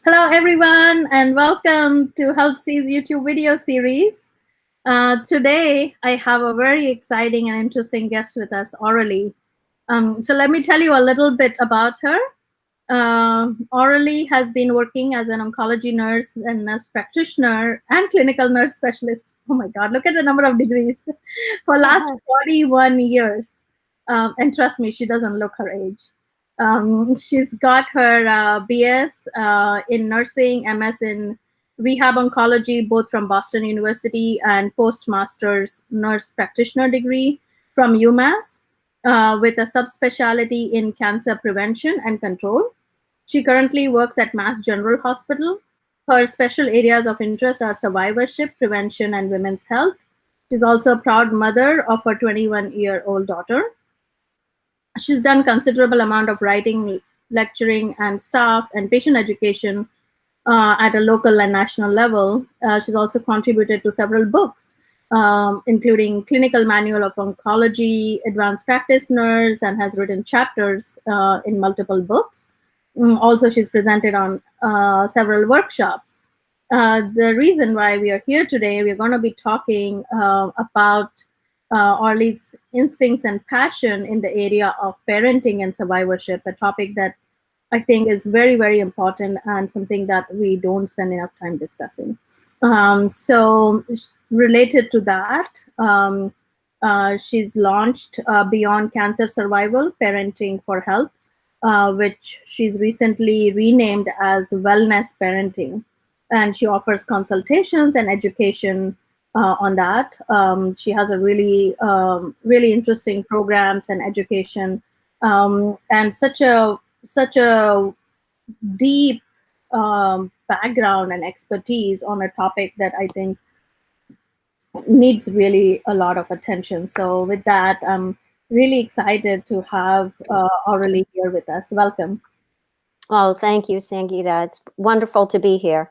Hello, everyone, and welcome to Helpsy's YouTube video series. Today, I have a very exciting and interesting guest with us, Aurelie. So let me tell you a little bit about her. Aurelie has been working as an oncology nurse and nurse practitioner and clinical nurse specialist. Oh my God, look at the number of degrees for last 41 years. And trust me, she doesn't look her age. She's got her BS in nursing, MS in rehab oncology, both from Boston University, and postmaster's nurse practitioner degree from UMass, with a subspecialty in cancer prevention and control. She currently works at Mass General Hospital. Her special areas of interest are survivorship, prevention, and women's health. She's also a proud mother of her 21-year-old daughter. She's done considerable amount of writing, lecturing, and staff and patient education at a local and national level. She's also contributed to several books, including Clinical Manual of Oncology, Advanced Practice Nurse, and has written chapters in multiple books. Also, she's presented on several workshops. The reason why we are here today, we're going to be talking about Orly's instincts and passion in the area of parenting and survivorship, a topic that I think is very, very important and something that we don't spend enough time discussing. So related to that, she's launched Beyond Cancer Survival, Parenting for Health, which she's recently renamed as Wellness Parenting. And she offers consultations and education on that. She has a really, really interesting programs and education, and such a deep background and expertise on a topic that I think needs really a lot of attention. So with that, I'm really excited to have Aurelie here with us. Welcome. Oh, thank you, Sangeeta. It's wonderful to be here.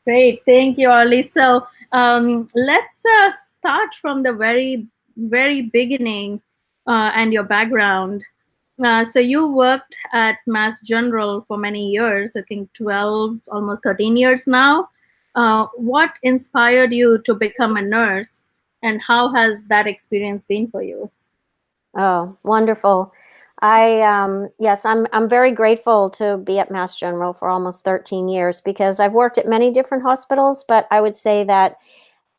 Great, thank you, Aurelie. So let's start from the very, very beginning and your background. So you worked at Mass General for many years, I think 12, almost 13 years now. What inspired you to become a nurse, and how has that experience been for you? Oh, wonderful. Yes, I'm very grateful to be at Mass General for almost 13 years because I've worked at many different hospitals, but I would say that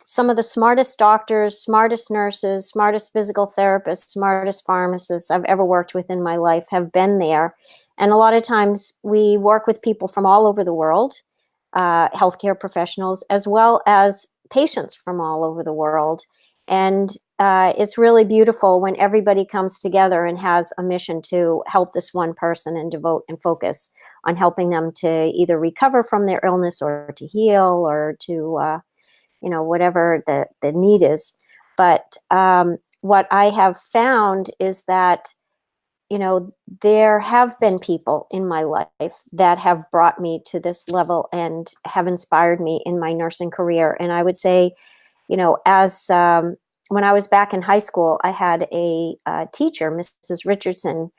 some of the smartest doctors, smartest nurses, smartest physical therapists, smartest pharmacists I've ever worked with in my life have been there. And a lot of times we work with people from all over the world, healthcare professionals, as well as patients from all over the world. And it's really beautiful when everybody comes together and has a mission to help this one person and devote and focus on helping them to either recover from their illness or to heal or to whatever the need is. But what I have found is that, there have been people in my life that have brought me to this level and have inspired me in my nursing career. And I would say, as when I was back in high school, I had a teacher, Mrs. Richardson.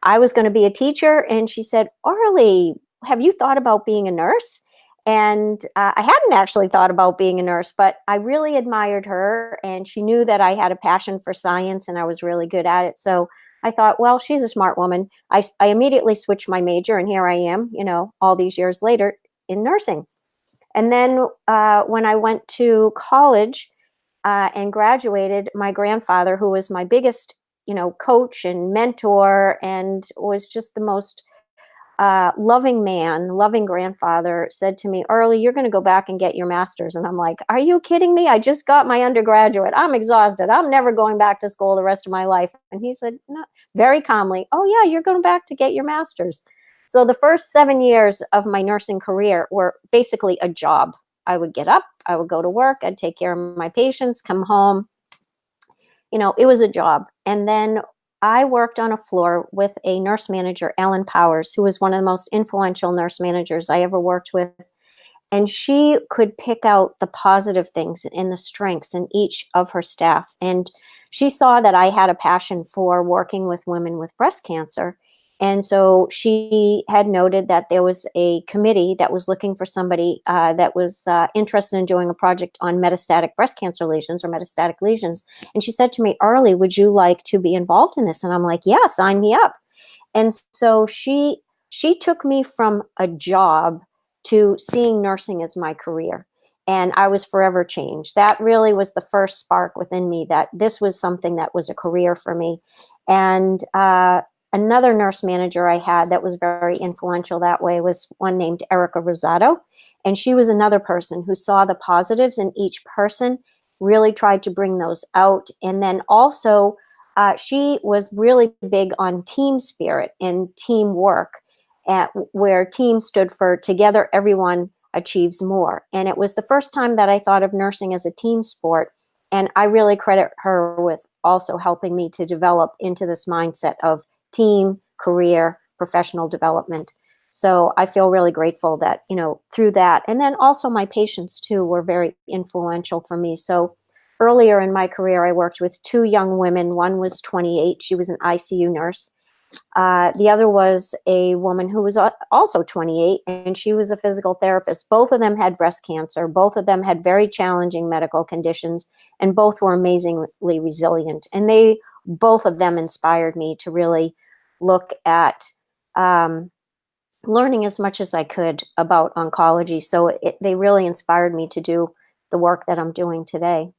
I was going to be a teacher, and she said, "Aurelie, have you thought about being a nurse?" And I hadn't actually thought about being a nurse, but I really admired her, and she knew that I had a passion for science and I was really good at it. So I thought, well, she's a smart woman. I immediately switched my major, and here I am, all these years later in nursing. And then when I went to college and graduated, my grandfather, who was my biggest, coach and mentor and was just the most loving man, loving grandfather, said to me, "Aurelie, you're going to go back and get your master's." And I'm like, "Are you kidding me? I just got my undergraduate. I'm exhausted. I'm never going back to school the rest of my life." And he said, no, very calmly, "Oh yeah, you're going back to get your master's." So the first 7 years of my nursing career were basically a job. I would get up, I would go to work, I'd take care of my patients, come home. It was a job. And then I worked on a floor with a nurse manager, Ellen Powers, who was one of the most influential nurse managers I ever worked with. And she could pick out the positive things and the strengths in each of her staff. And she saw that I had a passion for working with women with breast cancer. And so she had noted that there was a committee that was looking for somebody that was interested in doing a project on metastatic breast cancer lesions or metastatic lesions. And she said to me, Aurelie, would you like to be involved in this? And I'm like, yeah, sign me up. And so she took me from a job to seeing nursing as my career. And I was forever changed. That really was the first spark within me that this was something that was a career for me. And another nurse manager I had that was very influential that way was one named Erica Rosado. And she was another person who saw the positives in each person, really tried to bring those out. And then also, she was really big on team spirit and teamwork, where team stood for together, everyone achieves more. And it was the first time that I thought of nursing as a team sport. And I really credit her with also helping me to develop into this mindset of team, career, professional development. So I feel really grateful that, through that. And then also my patients too were very influential for me. So earlier in my career, I worked with two young women. One was 28. She was an ICU nurse. The other was a woman who was also 28, and she was a physical therapist. Both of them had breast cancer. Both of them had very challenging medical conditions, and both were amazingly resilient. And both of them inspired me to really look at learning as much as I could about oncology. So they really inspired me to do the work that I'm doing today.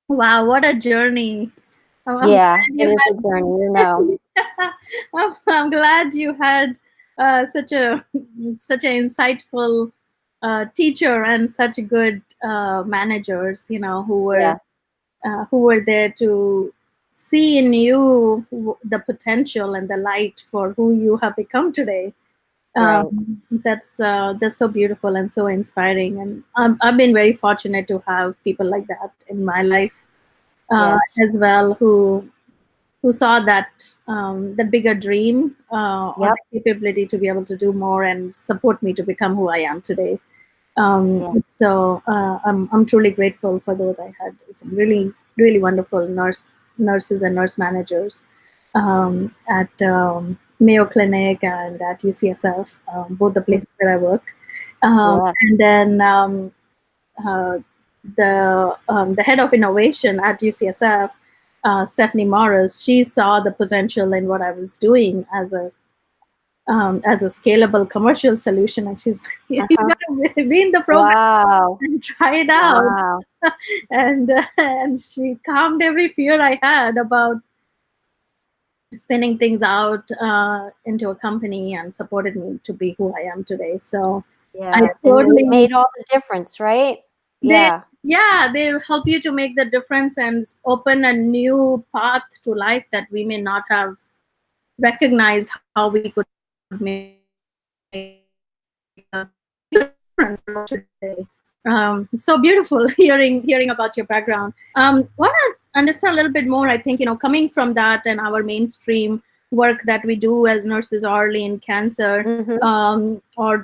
Wow, what a journey. I'm Yeah, glad it you is a journey. had, I'm glad you had such an insightful teacher and such good managers, Yes, who were there to see in you the potential and the light for who you have become today. right. That's so beautiful and so inspiring, and I've been very fortunate to have people like that in my life Yes. as well, who saw that bigger dream or Yep. the capability to be able to do more and support me to become who I am today. Yeah. So I'm truly grateful for those. I had some really really wonderful nurses and nurse managers at Mayo Clinic and at UCSF, both the places where I worked. Yes. And then uh, the head of innovation at UCSF, Stephanie Morris, she saw the potential in what I was doing as a scalable commercial solution, and she's you Uh-huh. got to be in the program Wow. and try it out. Wow. And she calmed every fear I had about spinning things out into a company and supported me to be who I am today. So I Yeah. And it totally made all the difference, right? they Yeah. yeah, they help you to make the difference and open a new path to life that we may not have recognized how we could make a bigger difference today. So beautiful hearing about your background. Want to understand a little bit more. I think coming from that and our mainstream work that we do as nurses early in cancer, Mm-hmm.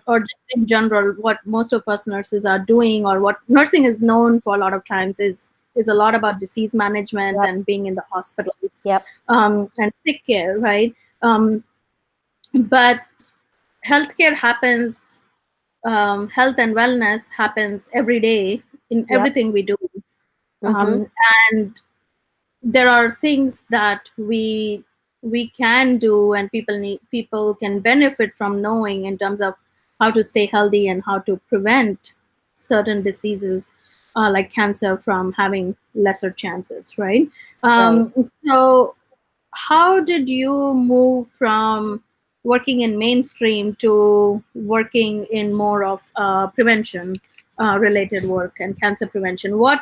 or just in general, what most of us nurses are doing, or what nursing is known for a lot of times is a lot about disease management Yep. and being in the hospitals Yep. and sick care, right? But healthcare happens, health and wellness happens every day in Yep. everything we do. Mm-hmm. um, and there are things that we can do and people can benefit from knowing in terms of how to stay healthy and how to prevent certain diseases like cancer from having lesser chances, right? Right. So how did you move from working in mainstream to working in more of prevention related work and cancer prevention? What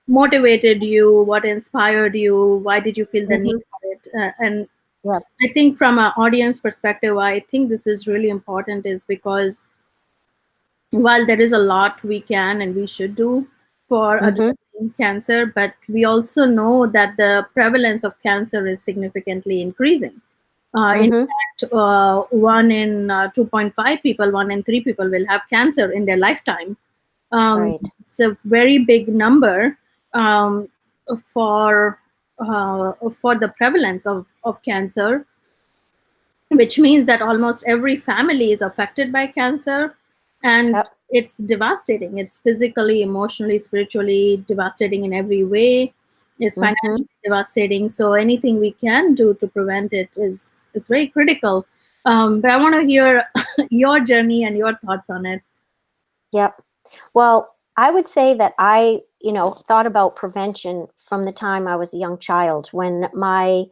motivated you? What inspired you? Why did you feel the need Mm-hmm. for it? And Yep. I think from an audience perspective, I think this is really important, is because while there is a lot we can and we should do for Mm-hmm. addressing cancer, but we also know that the prevalence of cancer is significantly increasing. In Mm-hmm. fact, 1 in 2.5 people, 1 in 3 people will have cancer in their lifetime. Right. It's a very big number, for for the prevalence of cancer, which means that almost every family is affected by cancer, and Yep. it's devastating. It's physically, emotionally, spiritually devastating in every way. It's Mm-hmm. financially devastating. So anything we can do to prevent it is very critical. But I want to hear your journey and your thoughts on it. Yep. Well, I would say that I, thought about prevention from the time I was a young child. When my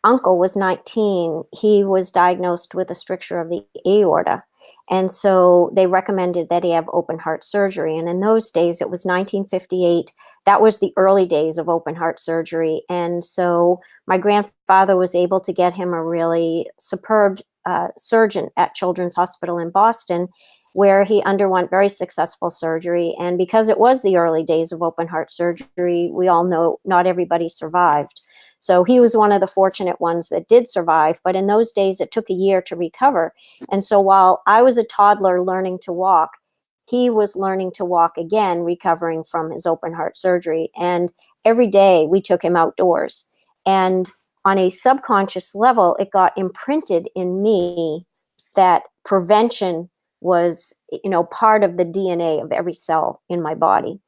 uncle was 19, he was diagnosed with a stricture of the aorta. And so they recommended that he have open heart surgery. And in those days, it was 1958. That was the early days of open heart surgery. And so my grandfather was able to get him a really superb surgeon at Children's Hospital in Boston, where he underwent very successful surgery. And because it was the early days of open heart surgery, we all know not everybody survived. So he was one of the fortunate ones that did survive. But in those days, it took a year to recover. And so while I was a toddler learning to walk, he was learning to walk again, recovering from his open heart surgery. And every day we took him outdoors. And on a subconscious level, it got imprinted in me that prevention was, part of the DNA of every cell in my body.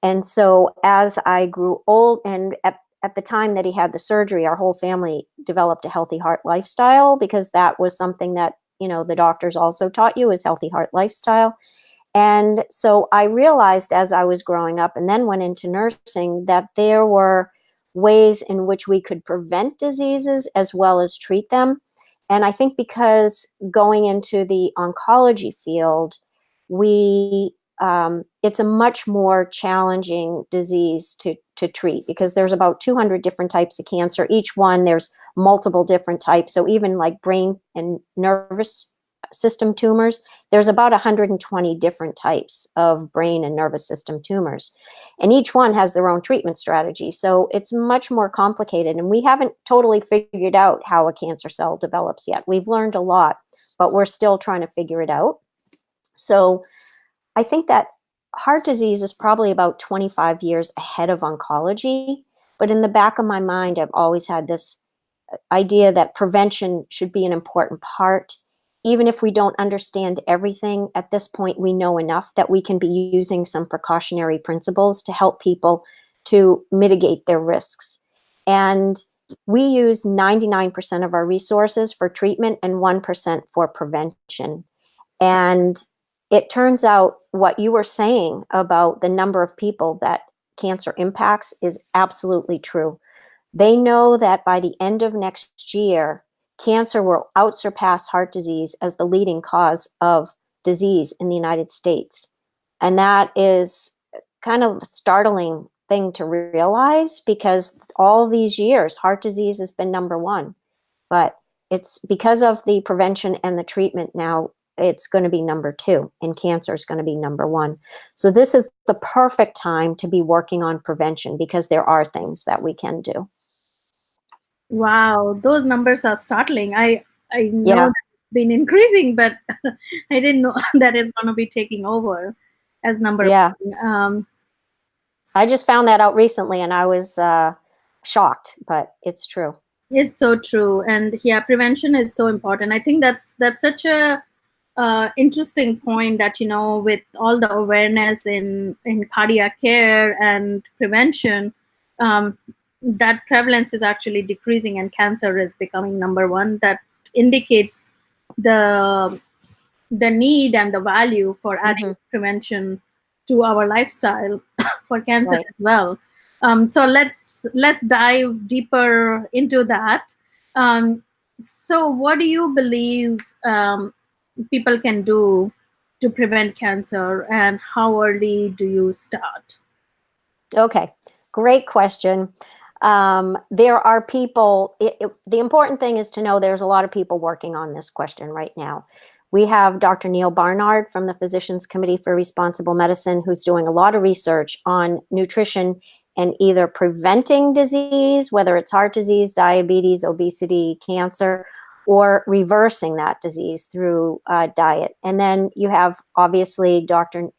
And so as I grew old, and at the time that he had the surgery, our whole family developed a healthy heart lifestyle, because that was something that, the doctors also taught you, is healthy heart lifestyle. And so I realized as I was growing up and then went into nursing that there were ways in which we could prevent diseases as well as treat them. And I think because going into the oncology field, it's a much more challenging disease to treat, because there's about 200 different types of cancer. Each one, there's multiple different types. So even like brain and nervous system tumors, there's about 120 different types of brain and nervous system tumors. And each one has their own treatment strategy. So it's much more complicated. And we haven't totally figured out how a cancer cell develops yet. We've learned a lot, but we're still trying to figure it out. So I think that heart disease is probably about 25 years ahead of oncology. But in the back of my mind, I've always had this idea that prevention should be an important part. Even if we don't understand everything, at this point, we know enough that we can be using some precautionary principles to help people to mitigate their risks. And we use 99% of our resources for treatment and 1% for prevention. And it turns out what you were saying about the number of people that cancer impacts is absolutely true. They know that by the end of next year, cancer will outsurpass heart disease as the leading cause of disease in the United States. And that is kind of a startling thing to realize, because all these years, heart disease has been number one. But it's because of the prevention and the treatment now, it's going to be number two, and cancer is going to be number one. So this is the perfect time to be working on prevention, because there are things that we can do. Wow, those numbers are startling. I know Yeah. that it's been increasing, but I didn't know that it's going to be taking over as number Yeah. one. I just found that out recently, and I was shocked, but it's true. It's so true, and yeah, prevention is so important. I think that's such a interesting point, that with all the awareness in cardiac care and prevention, um, that prevalence is actually decreasing and cancer is becoming number one. That indicates the the need and the value for adding prevention to our lifestyle for cancer Right. as well. So let's dive deeper into that. So what do you believe people can do to prevent cancer, and how early do you start? Okay. Great question. There are people, the important thing is to know there's a lot of people working on this question right now. We have Dr. Neil Barnard from the Physicians Committee for Responsible Medicine, who's doing a lot of research on nutrition and either preventing disease, whether it's heart disease, diabetes, obesity, cancer, or reversing that disease through diet. And then you have obviously Dr.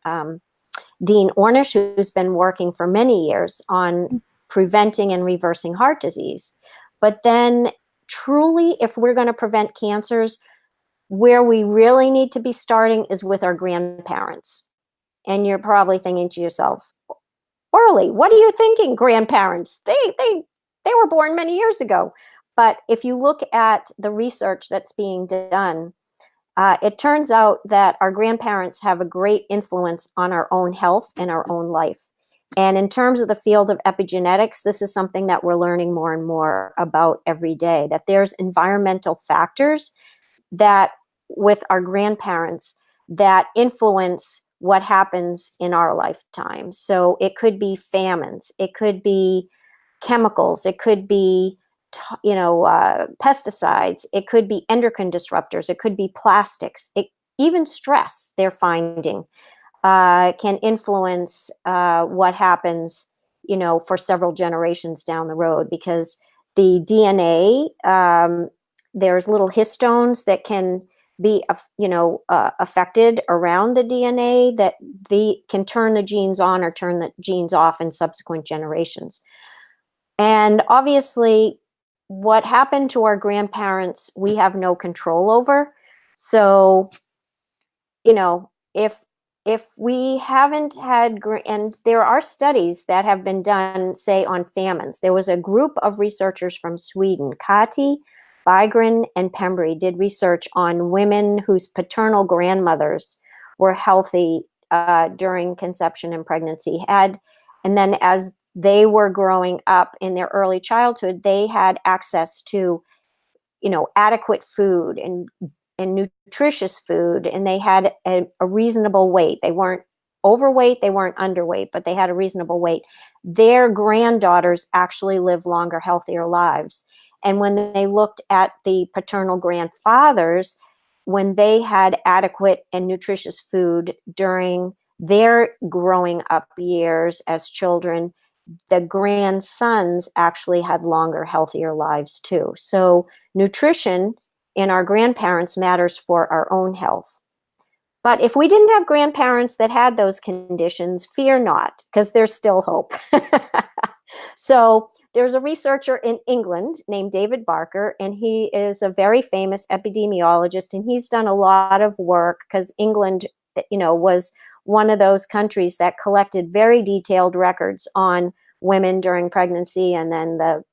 Dean Ornish, who's been working for many years on preventing and reversing heart disease. But then truly, if we're going to prevent cancers, where we really need to be starting is with our grandparents. And you're probably thinking to yourself, Aurelie, what are you thinking, grandparents? They were born many years ago. But if you look at the research that's being done, it turns out that our grandparents have a great influence on our own health and our own life. And in terms of the field of epigenetics, this is something that we're learning more and more about every day, that there's environmental factors that with our grandparents that influence what happens in our lifetime. So it could be famines, it could be chemicals, it could be pesticides, it could be endocrine disruptors, it could be plastics, even stress. They're finding can influence what happens, for several generations down the road, because the DNA, there's little histones that can be, affected around the DNA that can turn the genes on or turn the genes off in subsequent generations. And obviously, what happened to our grandparents, we have no control over. So, if we haven't had, and there are studies that have been done, say, on famines. There was a group of researchers from Sweden, Kati, Bygren, and Pembry, did research on women whose paternal grandmothers were healthy during conception and pregnancy. And then as they were growing up in their early childhood, they had access to, adequate food and nutritious food, and they had a reasonable weight. They weren't overweight, they weren't underweight, but they had a reasonable weight. Their granddaughters actually lived longer, healthier lives. And when they looked at the paternal grandfathers, when they had adequate and nutritious food during their growing up years as children, the grandsons actually had longer, healthier lives too. So nutrition in our grandparents matters for our own health. But if we didn't have grandparents that had those conditions, fear not, because there's still hope. So there's a researcher in England named David Barker, and he is a very famous epidemiologist, and he's done a lot of work because England, was one of those countries that collected very detailed records on women during pregnancy, and then the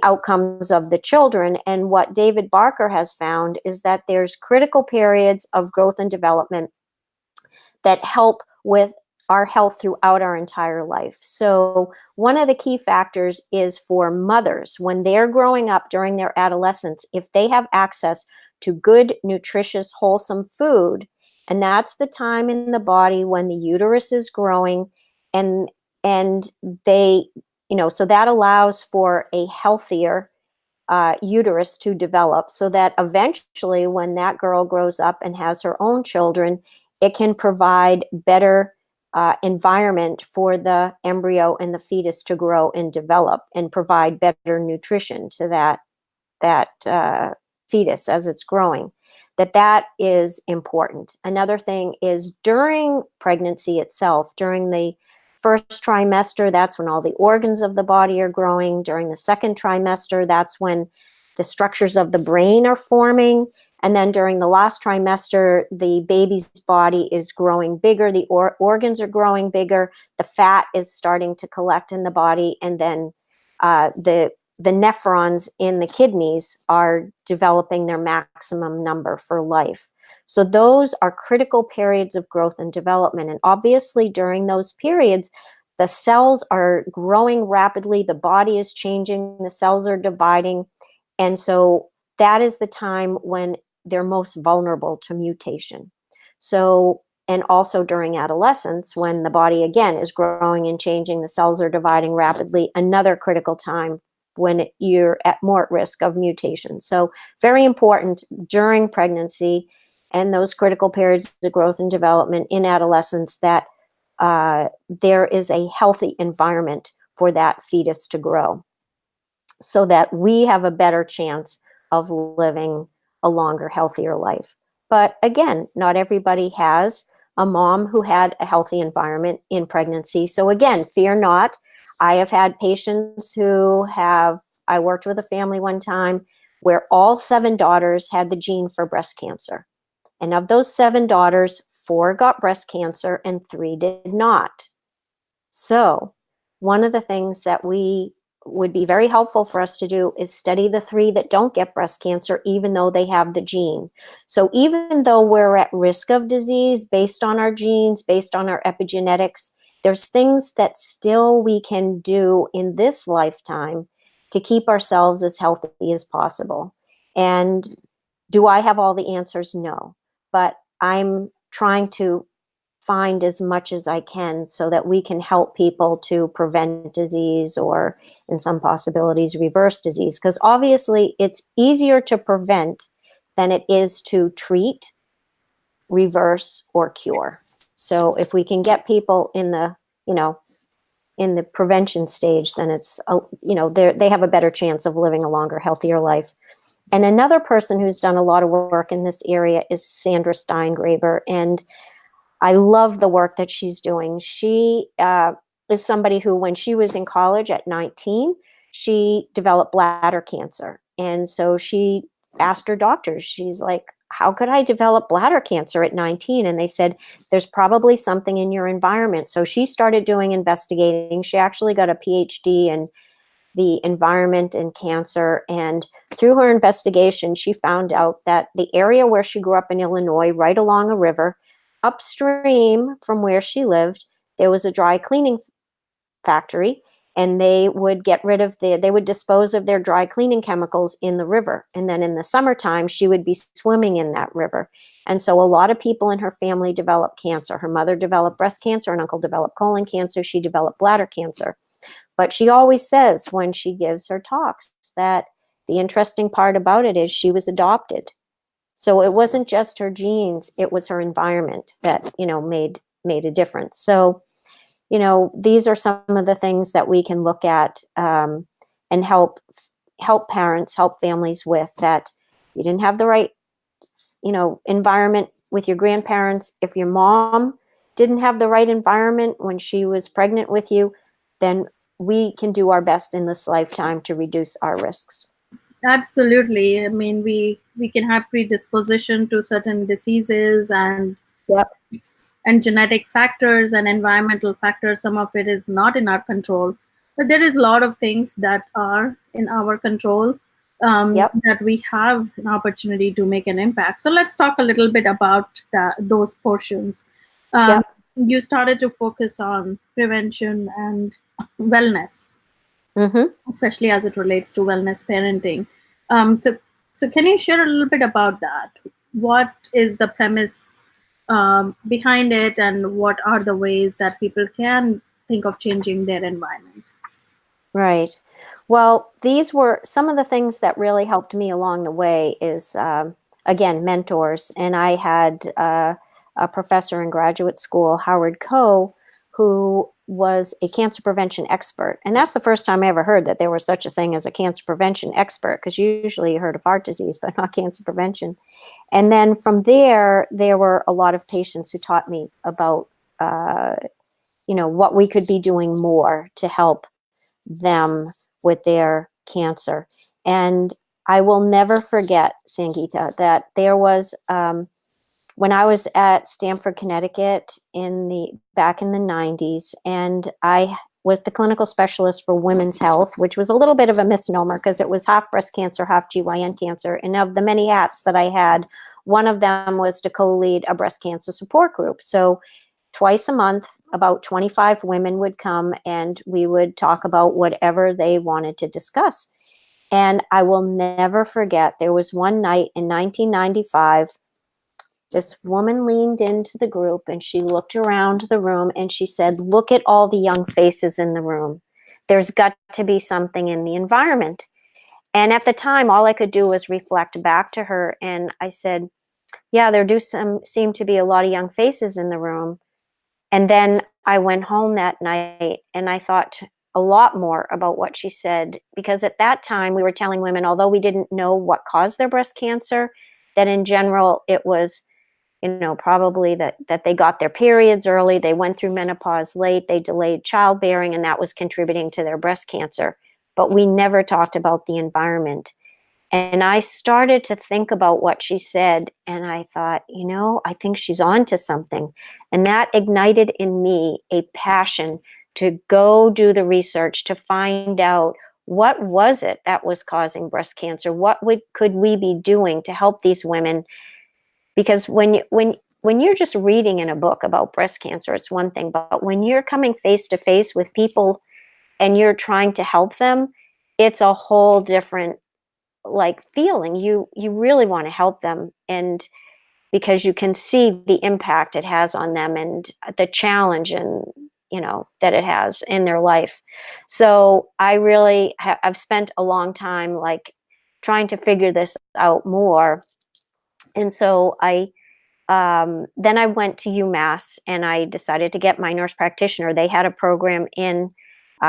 outcomes of the children. And what David Barker has found is that there's critical periods of growth and development that help with our health throughout our entire life. So one of the key factors is for mothers, when they're growing up during their adolescence, if they have access to good, nutritious, wholesome food, and that's the time in the body when the uterus is growing, and they, so that allows for a healthier uterus to develop, so that eventually when that girl grows up and has her own children, it can provide better environment for the embryo and the fetus to grow and develop, and provide better nutrition to that fetus as it's growing. That is important. Another thing is during pregnancy itself, during the first trimester, that's when all the organs of the body are growing. During the second trimester, that's when the structures of the brain are forming. And then during the last trimester, the baby's body is growing bigger, the organs are growing bigger, the fat is starting to collect in the body, and then the nephrons in the kidneys are developing their maximum number for life. So those are critical periods of growth and development. And obviously during those periods, the cells are growing rapidly, the body is changing, the cells are dividing. And so that is the time when they're most vulnerable to mutation. So, and also during adolescence, when the body again is growing and changing, the cells are dividing rapidly, another critical time when you're more at risk of mutation. So very important during pregnancy and those critical periods of growth and development in adolescence, that there is a healthy environment for that fetus to grow, so that we have a better chance of living a longer, healthier life. But again, not everybody has a mom who had a healthy environment in pregnancy. So again, fear not. I have had patients I worked with a family one time where all 7 daughters had the gene for breast cancer. And of those 7 daughters, 4 got breast cancer and 3 did not. So one of the things that would be very helpful for us to do is study the 3 that don't get breast cancer, even though they have the gene. So even though we're at risk of disease based on our genes, based on our epigenetics, there's things that still we can do in this lifetime to keep ourselves as healthy as possible. And do I have all the answers? No. But I'm trying to find as much as I can so that we can help people to prevent disease, or in some possibilities reverse disease. Because obviously it's easier to prevent than it is to treat, reverse, or cure. So if we can get people in the, in the prevention stage, then it's, they have a better chance of living a longer, healthier life. And another person who's done a lot of work in this area is Sandra Steingraber. And I love the work that she's doing. She is somebody who, when she was in college at 19, she developed bladder cancer. And so she asked her doctors, she's like, how could I develop bladder cancer at 19? And they said, there's probably something in your environment. So she started doing investigating. She actually got a PhD in the environment and cancer. And through her investigation, she found out that the area where she grew up in Illinois, right along a river, upstream from where she lived, there was a dry cleaning factory, and they would they would dispose of their dry cleaning chemicals in the river. And then in the summertime, she would be swimming in that river. And so a lot of people in her family developed cancer. Her mother developed breast cancer, an uncle developed colon cancer, she developed bladder cancer. But she always says when she gives her talks that the interesting part about it is she was adopted. So it wasn't just her genes, it was her environment that, made a difference. So, these are some of the things that we can look at and help parents, help families with, that you didn't have the right, environment with your grandparents. If your mom didn't have the right environment when she was pregnant with you, then we can do our best in this lifetime to reduce our risks. Absolutely. I mean, we can have predisposition to certain diseases, and Yep. and genetic factors and environmental factors. Some of it is not in our control, but there is a lot of things that are in our control, Yep. that we have an opportunity to make an impact. So let's talk a little bit about those portions. Um, Yep. you started to focus on prevention and wellness, Mm-hmm. especially as it relates to wellness parenting. So can you share a little bit about that? What is the premise behind it, and what are the ways that people can think of changing their environment? Right. Well, these were some of the things that really helped me along the way is, again, mentors. And I had a professor in graduate school, Howard Koh, who was a cancer prevention expert. And that's the first time I ever heard that there was such a thing as a cancer prevention expert, because usually you heard of heart disease, but not cancer prevention. And then from there were a lot of patients who taught me about, what we could be doing more to help them with their cancer. And I will never forget, Sangeeta, that there was, when I was at Stamford, Connecticut back in the 90s, and I was the clinical specialist for women's health, which was a little bit of a misnomer because it was half breast cancer, half GYN cancer. And of the many hats that I had, one of them was to co-lead a breast cancer support group. So twice a month, about 25 women would come and we would talk about whatever they wanted to discuss. And I will never forget, there was one night in 1995, this woman leaned into the group and she looked around the room and she said, "Look at all the young faces in the room. There's got to be something in the environment." And at the time, all I could do was reflect back to her. And I said, yeah, there do seem to be a lot of young faces in the room. And then I went home that night and I thought a lot more about what she said, because at that time we were telling women, although we didn't know what caused their breast cancer, that in general it was probably that they got their periods early, they went through menopause late, they delayed childbearing, and that was contributing to their breast cancer. But we never talked about the environment. And I started to think about what she said, and I thought, I think she's on to something. And that ignited in me a passion to go do the research to find out what was it that was causing breast cancer? Could we be doing to help these women? Because when you're just reading in a book about breast cancer, it's one thing, but when you're coming face to face with people and you're trying to help them, it's a whole different feeling. You really want to help them, and because you can see the impact it has on them and the challenge and that it has in their life. So I really I've spent a long time trying to figure this out more. And so then I went to UMass and I decided to get my nurse practitioner. They had a program in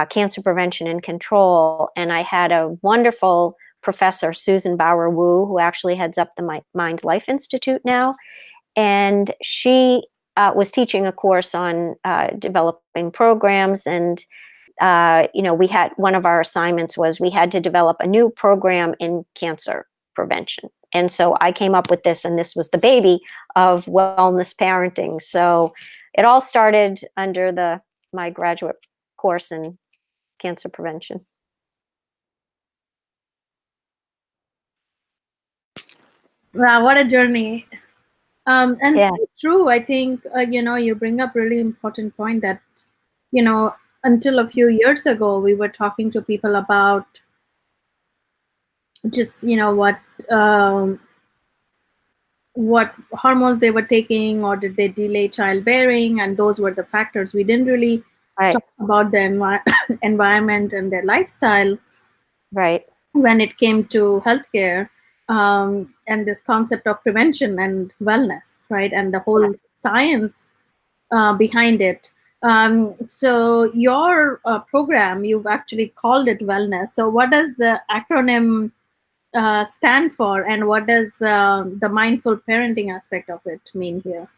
cancer prevention and control, and I had a wonderful professor, Susan Bauer Wu, who actually heads up the Mind Life Institute now, and she was teaching a course on developing programs. And we had, one of our assignments was we had to develop a new program in cancer prevention. And so I came up with this, and this was the baby of wellness parenting. So it all started under my graduate course in cancer prevention. Wow, what a journey. And Yeah, it's true. I think, you bring up really important point that, you know, until a few years ago, we were talking to people about just, what hormones they were taking, or did they delay childbearing, and those were the factors. We didn't really right, talk about the environment and their lifestyle right, when it came to healthcare, and this concept of prevention and wellness, right? And the whole yes. science behind it. So your program, you've actually called it wellness. So what does the acronym stand for, and what does the mindful parenting aspect of it mean here?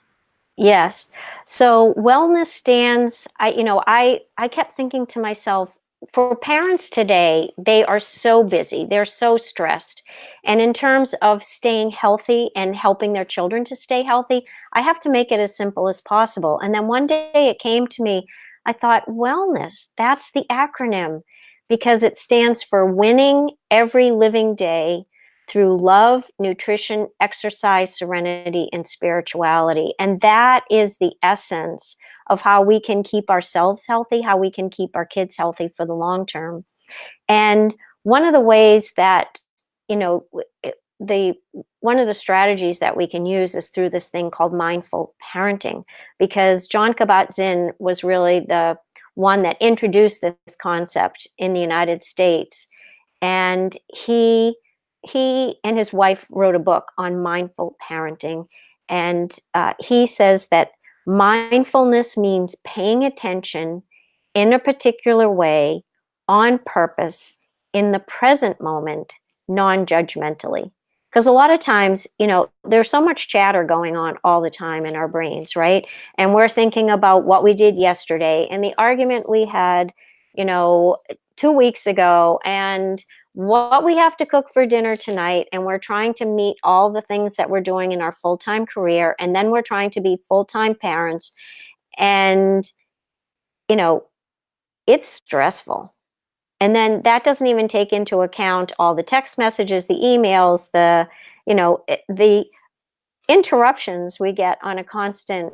Yes. So wellness stands, I kept thinking to myself, for parents today, they are so busy, they're so stressed. And in terms of staying healthy and helping their children to stay healthy, I have to make it as simple as possible. And then one day it came to me, I thought, wellness, that's the acronym, because it stands for winning every living day through love, nutrition, exercise, serenity, and spirituality. And that is the essence of how we can keep ourselves healthy, how we can keep our kids healthy for the long term. And one of the ways that, you know, the one of the strategies that we can use is through this thing called mindful parenting, because John Kabat-Zinn was really the one that introduced this concept in the United States. And he and his wife wrote a book on mindful parenting, and he says that mindfulness means paying attention in a particular way, on purpose, in the present moment, non-judgmentally. Because a lot of times, there's so much chatter going on all the time in our brains, right? And we're thinking about what we did yesterday and the argument we had, 2 weeks ago, and what we have to cook for dinner tonight. And we're trying to meet all the things that we're doing in our full-time career. And then we're trying to be full-time parents. And, it's stressful. And then that doesn't even take into account all the text messages, the emails, the interruptions we get on a constant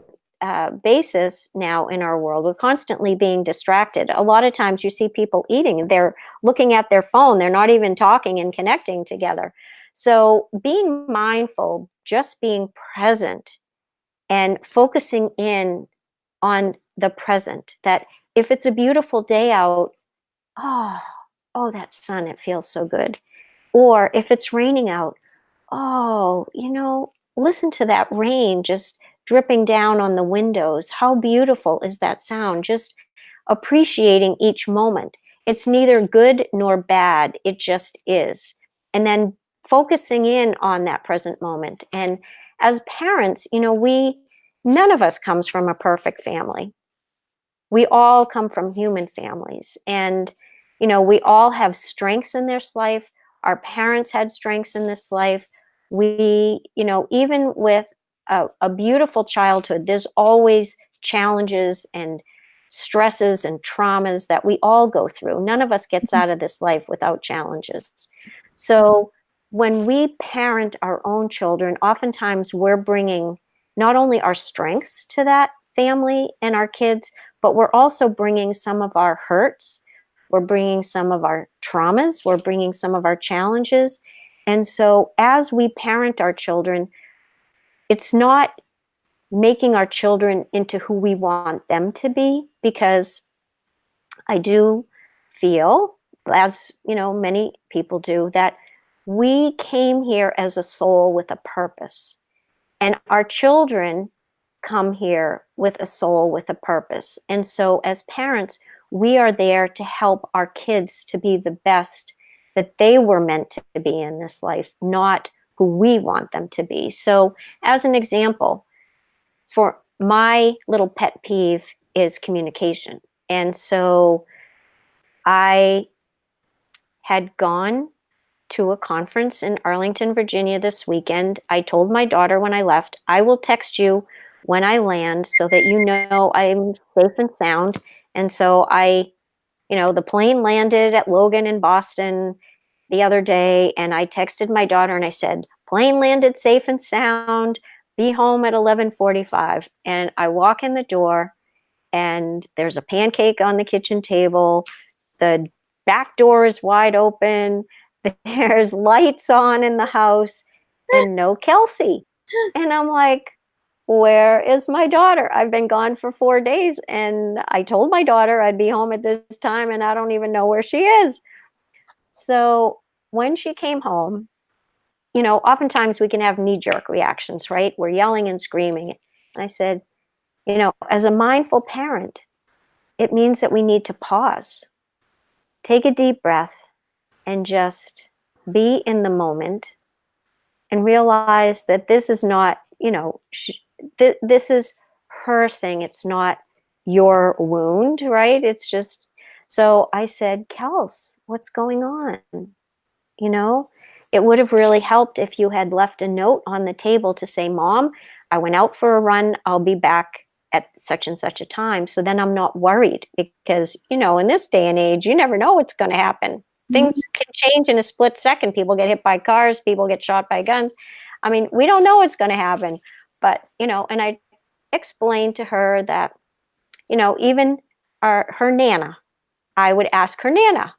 basis now in our world. We're constantly being distracted. A lot of times you see people eating, they're looking at their phone, they're not even talking and connecting together. So being mindful, just being present and focusing in on the present, that if it's a beautiful day out, oh, oh, that sun, it feels so good. Or if it's raining out, oh, listen to that rain just dripping down on the windows. How beautiful is that sound? Just appreciating each moment. It's neither good nor bad, it just is. And then focusing in on that present moment and as parents, none of us comes from a perfect family. We all come from human families, and we all have strengths in this life. Our parents had strengths in this life. We, even with a beautiful childhood, there's always challenges and stresses and traumas that we all go through. None of us gets out of this life without challenges. So when we parent our own children, oftentimes we're bringing not only our strengths to that family and our kids, but we're also bringing some of our hurts. We're bringing some of our traumas. We're bringing some of our challenges. And so as we parent our children, it's not making our children into who we want them to be, because I do feel, as many people do, that we came here as a soul with a purpose, and our children come here with a soul with a purpose. And so as parents, we are there to help our kids to be the best that they were meant to be in this life, not who we want them to be. So as an example, for my little pet peeve is communication. And so I had gone to a conference in Arlington, Virginia this weekend. I told my daughter when I left, I will text you when I land so that I'm safe and sound. And so the plane landed at Logan in Boston the other day, and I texted my daughter and I said, plane landed safe and sound, be home at 11:45. And I walk in the door and there's a pancake on the kitchen table. The back door is wide open. There's lights on in the house and no Kelsey. And I'm like, where is my daughter? I've been gone for 4 days and I told my daughter I'd be home at this time and I don't even know where she is. So when she came home, oftentimes we can have knee-jerk reactions, right? We're yelling and screaming. And I said, as a mindful parent, it means that we need to pause, take a deep breath, and just be in the moment and realize that this is not, this is her thing. It's not your wound, right? It's just, so I said, Kels, what's going on? It would have really helped if you had left a note on the table to say, Mom, I went out for a run. I'll be back at such and such a time. So then I'm not worried, because, in this day and age, you never know what's going to happen. Things can change in a split second. People get hit by cars. People get shot by guns. I mean, we don't know what's going to happen. But, and I explained to her that, even her Nana, I would ask her Nana,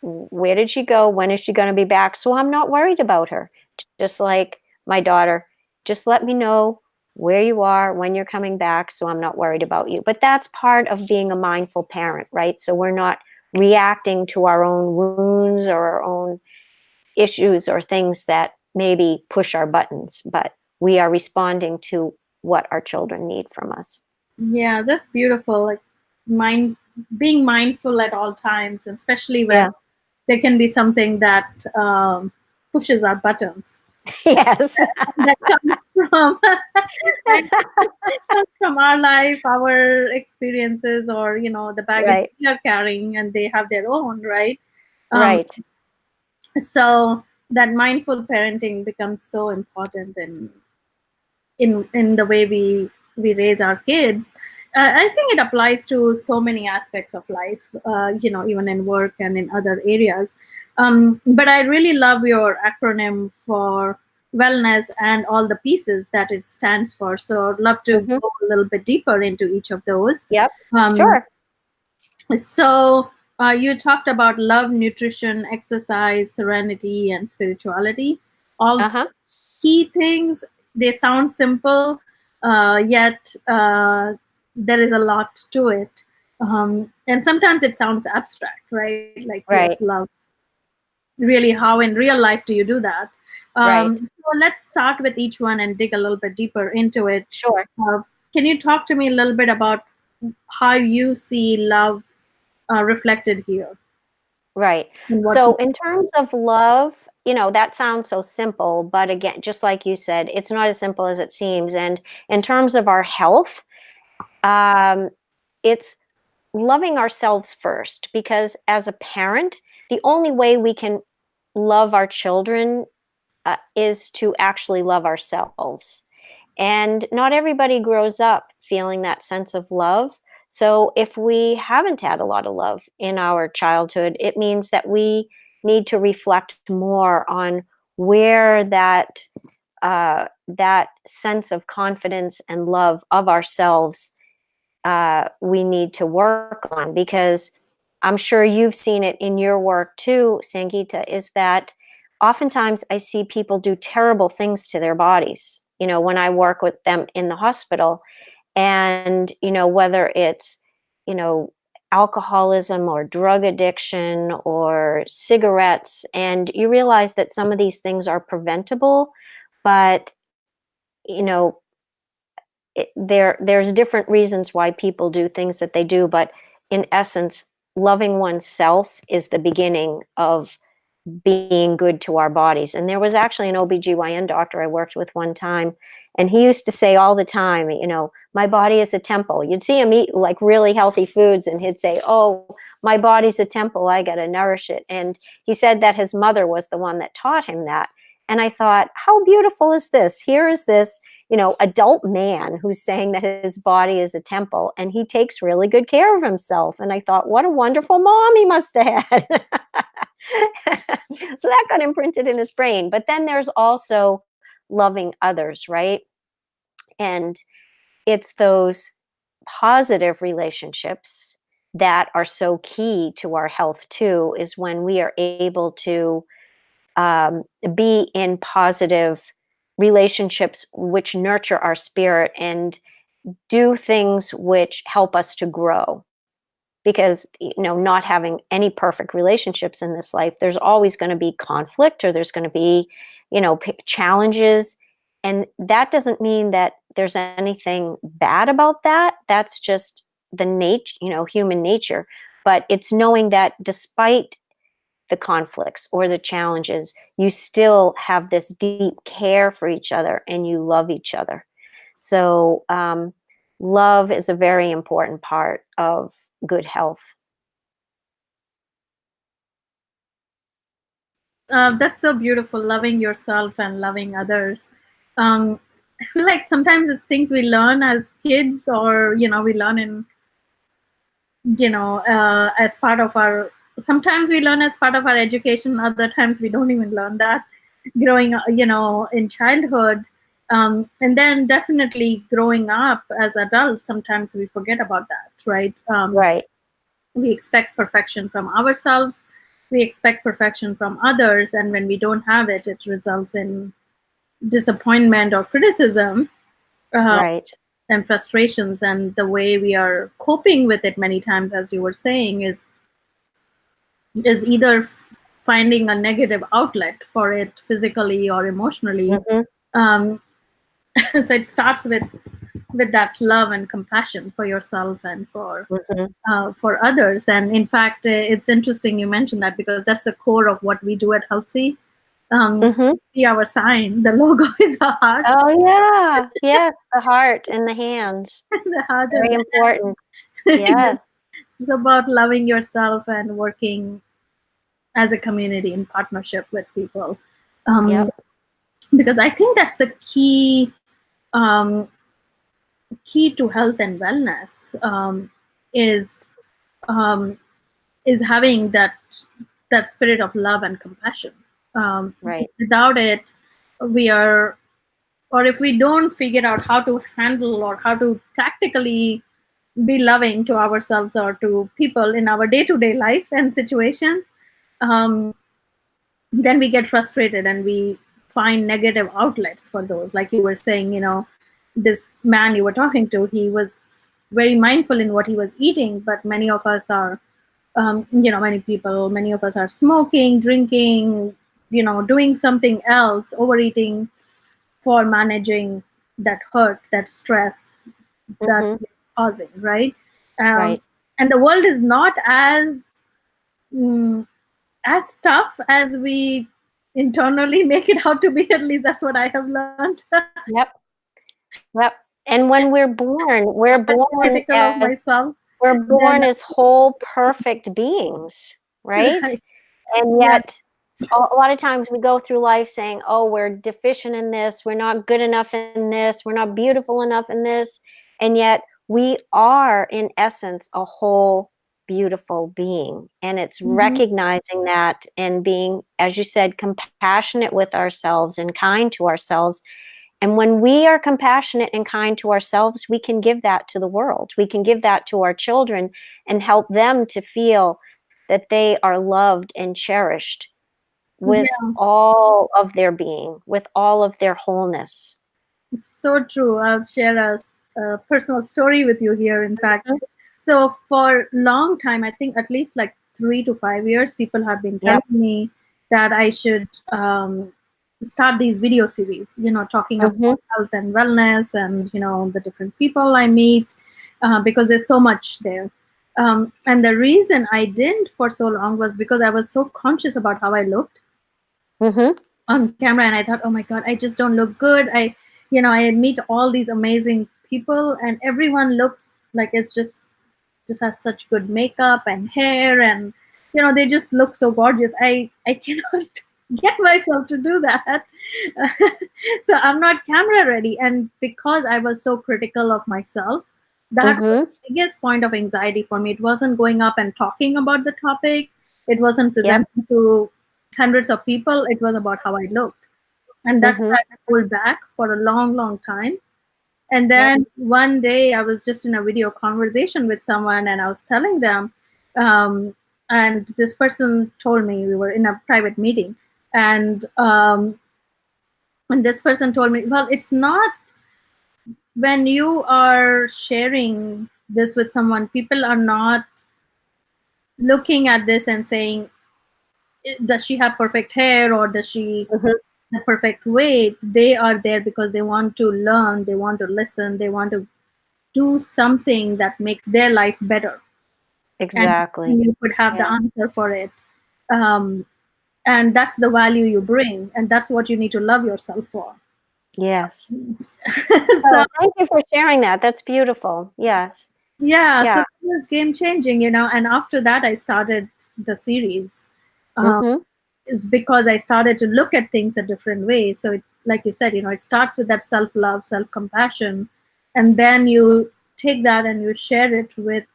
where did she go? When is she going to be back? So I'm not worried about her. Just like my daughter, just let me know where you are, when you're coming back, so I'm not worried about you. But that's part of being a mindful parent, right? So we're not reacting to our own wounds or our own issues or things that maybe push our buttons, but we are responding to what our children need from us. Yeah, that's beautiful. Like being mindful at all times, especially when there can be something that pushes our buttons. Yes. That comes from comes from our life, our experiences, or the baggage we are carrying, and they have their own, right? Right. So that mindful parenting becomes so important in the way we raise our kids. I think it applies to so many aspects of life, even in work and in other areas. But I really love your acronym for wellness and all the pieces that it stands for. So I'd love to go a little bit deeper into each of those. Yep. Sure. So you talked about love, nutrition, exercise, serenity, and spirituality. All key things. They sound simple, yet there is a lot to it. And sometimes it sounds abstract, right? Like, yes, love. Really, how in real life do you do that? So let's start with each one and dig a little bit deeper into it. Sure. Can you talk to me a little bit about how you see love reflected here? Right. So in terms of love, that sounds so simple, but again, just like you said, it's not as simple as it seems. And in terms of our health, it's loving ourselves first, because as a parent, the only way we can love our children is to actually love ourselves. And not everybody grows up feeling that sense of love. So if we haven't had a lot of love in our childhood, it means that we need to reflect more on where that sense of confidence and love of ourselves we need to work on. Because I'm sure you've seen it in your work too, Sangeeta, is that oftentimes I see people do terrible things to their bodies, when I work with them in the hospital. And, whether it's, you know, alcoholism or drug addiction or cigarettes, and you realize that some of these things are preventable, but, you know, there's different reasons why people do things that they do, but in essence, loving oneself is the beginning of being good to our bodies. And there was actually an OBGYN doctor I worked with one time, and he used to say all the time, my body is a temple. You'd see him eat like really healthy foods, and he'd say, oh, my body's a temple, I got to nourish it. And he said that his mother was the one that taught him that. And I thought, how beautiful is this? Here is this, adult man who's saying that his body is a temple, and he takes really good care of himself. And I thought, what a wonderful mom he must have had. So that got imprinted in his brain. But then there's also loving others, right? And it's those positive relationships that are so key to our health too, is when we are able to be in positive relationships which nurture our spirit and do things which help us to grow. Because not having any perfect relationships in this life, there's always going to be conflict, or there's going to be challenges, and that doesn't mean that there's anything bad about that. That's just the nature, human nature. But it's knowing that despite the conflicts or the challenges, you still have this deep care for each other and you love each other. So love is a very important part of good health. That's so beautiful, loving yourself and loving others. I feel like sometimes it's things we learn as kids, or we learn in as part of our, sometimes we learn as part of our education, other times we don't even learn that growing up, in childhood. And then definitely growing up as adults, sometimes we forget about that, right? Right. We expect perfection from ourselves, we expect perfection from others, and when we don't have it, it results in disappointment or criticism. Right. And frustrations. And the way we are coping with it many times, as you were saying, is either finding a negative outlet for it physically or emotionally. Mm-hmm. So it starts with that love and compassion for yourself and for others. And in fact, it's interesting you mentioned that, because that's the core of what we do at Helpsy. See our sign, the logo is a heart. Oh yeah, yes, the heart and the hands. The heart, very important. Yes. It's about loving yourself and working as a community in partnership with people. Because I think that's the key to health and wellness, is having that spirit of love and compassion. Right. Without it, we are, or if we don't figure out how to handle or how to practically be loving to ourselves or to people in our day-to-day life and situations, then we get frustrated and we find negative outlets for those. Like you were saying, this man you were talking to, he was very mindful in what he was eating, but many of us are, many of us are smoking, drinking, doing something else, overeating, for managing that hurt, that stress that we're causing, right? Right. And the world is not as tough as we internally make it out to be. At least that's what I have learned. Yep. Yep. And when we're born, Critical of myself. we're Then born as whole, perfect beings, right? right. And Yeah. yet, a lot of times we go through life saying, oh, we're deficient in this, we're not good enough in this, we're not beautiful enough in this. And yet, we are, in essence, a whole, beautiful being. And it's Mhm. recognizing that and being, as you said, compassionate with ourselves and kind to ourselves. And when we are compassionate and kind to ourselves, we can give that to the world. We can give that to our children and help them to feel that they are loved and cherished with Yeah. all of their being, with all of their wholeness. It's so true. I'll share a personal story with you here. In fact, Mhm. so for long time, I think at least like 3 to 5 years, people have been telling Yep. me that I should start these video series. Talking about Hmm. health and wellness, and the different people I meet, because there's so much there. And the reason I didn't for so long was because I was so conscious about how I looked Hmm. on camera, and I thought, oh my god, I just don't look good. I meet all these amazing people, and everyone looks like it's just has such good makeup and hair, and they just look so gorgeous. I cannot get myself to do that. So I'm not camera ready, and because I was so critical of myself, that was Hmm. the biggest point of anxiety for me. It wasn't going up and talking about the topic, it wasn't Yep. presenting to hundreds of people, it was about how I looked. And that's Hmm. why I pulled back for a long, long time. And Yep. then one day I was just in a video conversation with someone, and I was telling them, um, and this person told me, we were in a private meeting, and this person told me, well, it's not, when you are sharing this with someone, people are not looking at this and saying, does she have perfect hair, or does she Hmm. the perfect weight? They are there because they want to learn, they want to listen, they want to do something that makes their life better, and Exactly. you could have the Yeah. answer for it. um, and that's the value you bring, and that's what you need to love yourself for. Yes. So Oh, thank you for sharing that. That's beautiful. Yes. yeah, so Yeah. it was game changing, and after that I started the series. um, Hmm. is because I started to look at things a different way. So, like you said, it starts with that self love, self compassion, and then you take that and you share it with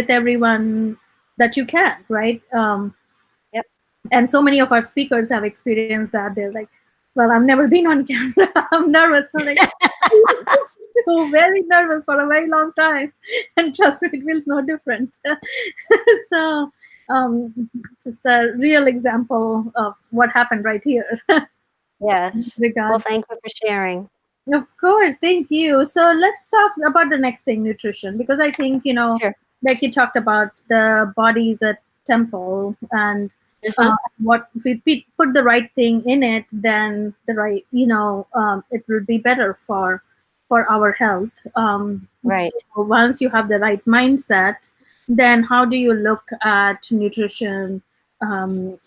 everyone that you can, right? Yep. And so many of our speakers have experienced that. They're like, "Well, I've never been on camera. I'm nervous." I'm like, "So very nervous for a very long time," and trust me, it feels no different. So, just a real example of what happened right here. Yes. Well, Regard. thank you for sharing. Of course, thank you. So let's talk about the next thing, nutrition, because I think, Sure. like you talked about, the body is a temple, and Uh-huh. what if we put the right thing in it, then it will be better for our health. So Right. once you have the right mindset, then how do you look at nutrition um,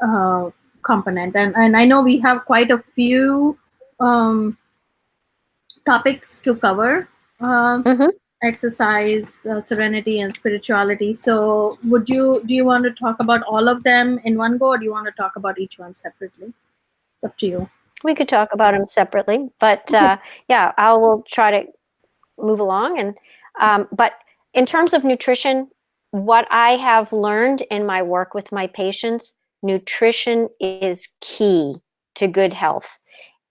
uh, component? And I know we have quite a few um, topics to cover: Hmm. exercise, serenity, and spirituality. So, do you want to talk about all of them in one go, or do you want to talk about each one separately? It's up to you. We could talk about them separately, but Okay. yeah, I will try to move along. And but in terms of nutrition, what I have learned in my work with my patients, nutrition is key to good health.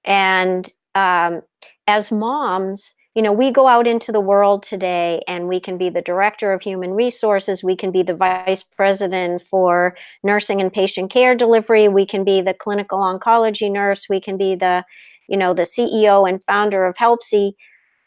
And as moms, we go out into the world today and we can be the director of human resources. We can be the vice president for nursing and patient care delivery. We can be the clinical oncology nurse. We can be the CEO and founder of Helpsy.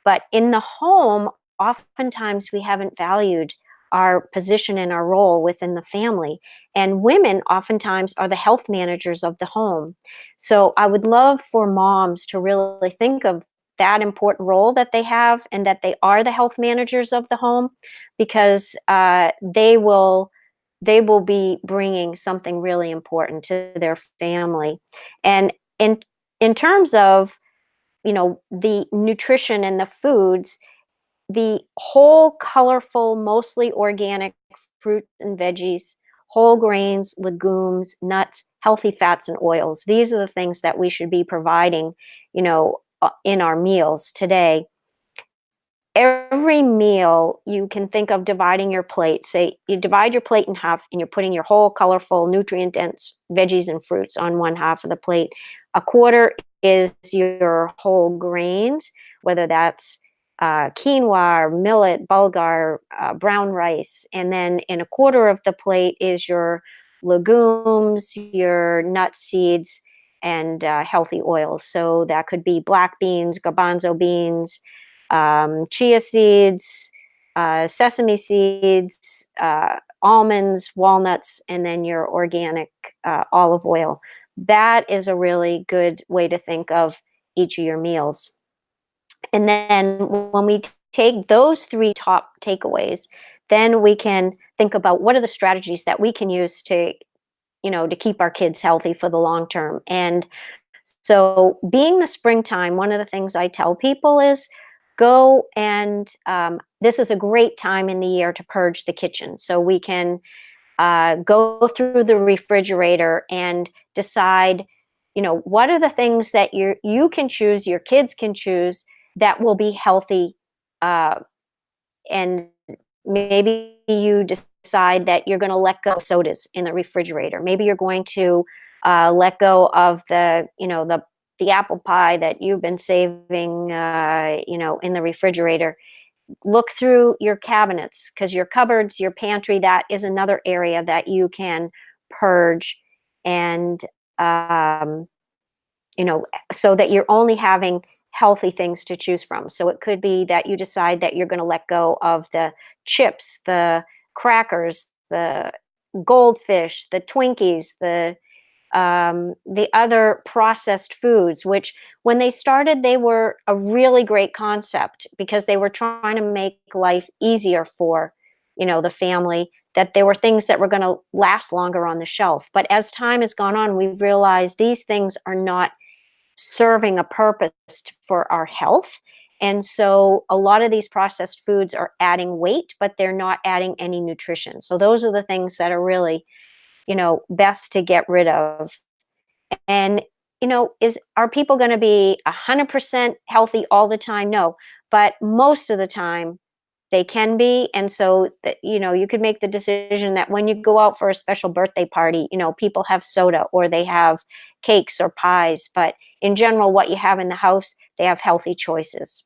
But in the home, oftentimes we haven't valued our position and our role within the family. And women oftentimes are the health managers of the home. So I would love for moms to really think of that important role that they have, and that they are the health managers of the home, because they will they will be bringing something really important to their family. And in terms of, the nutrition and the foods, the whole, colorful, mostly organic fruits and veggies, whole grains, legumes, nuts, healthy fats and oils. These are the things that we should be providing, in our meals today. Every meal you can think of dividing your plate. Say you divide your plate in half and you're putting your whole, colorful, nutrient dense veggies and fruits on one half of the plate. A quarter is your whole grains, whether that's quinoa, millet, bulgur, brown rice. And then in a quarter of the plate is your legumes, your nuts, seeds, and healthy oils. So that could be black beans, garbanzo beans, chia seeds, sesame seeds, almonds, walnuts, and then your organic olive oil. That is a really good way to think of each of your meals. And then when we take those three top takeaways, then we can think about what are the strategies that we can use to keep our kids healthy for the long term. And so, being the springtime, one of the things I tell people is go and this is a great time in the year to purge the kitchen. So, we can go through the refrigerator and decide, what are the things that you can choose, your kids can choose that will be healthy, and maybe you decide that you're going to let go of sodas in the refrigerator. Maybe you're going to let go of the apple pie that you've been saving, in the refrigerator. Look through your cabinets, because your cupboards, your pantry, that is another area that you can purge, and so that you're only having healthy things to choose from. So it could be that you decide that you're going to let go of the chips, the crackers, the goldfish, the Twinkies, the other processed foods, which when they started, they were a really great concept because they were trying to make life easier for, the family, that there were things that were going to last longer on the shelf. But as time has gone on, we've realized these things are not serving a purpose for our health. And so a lot of these processed foods are adding weight, but they're not adding any nutrition. So those are the things that are really, best to get rid of. And, are people going to be 100% healthy all the time? No, but most of the time they can be. And so, you could make the decision that when you go out for a special birthday party, people have soda or they have cakes or pies. But in general, what you have in the house, they have healthy choices.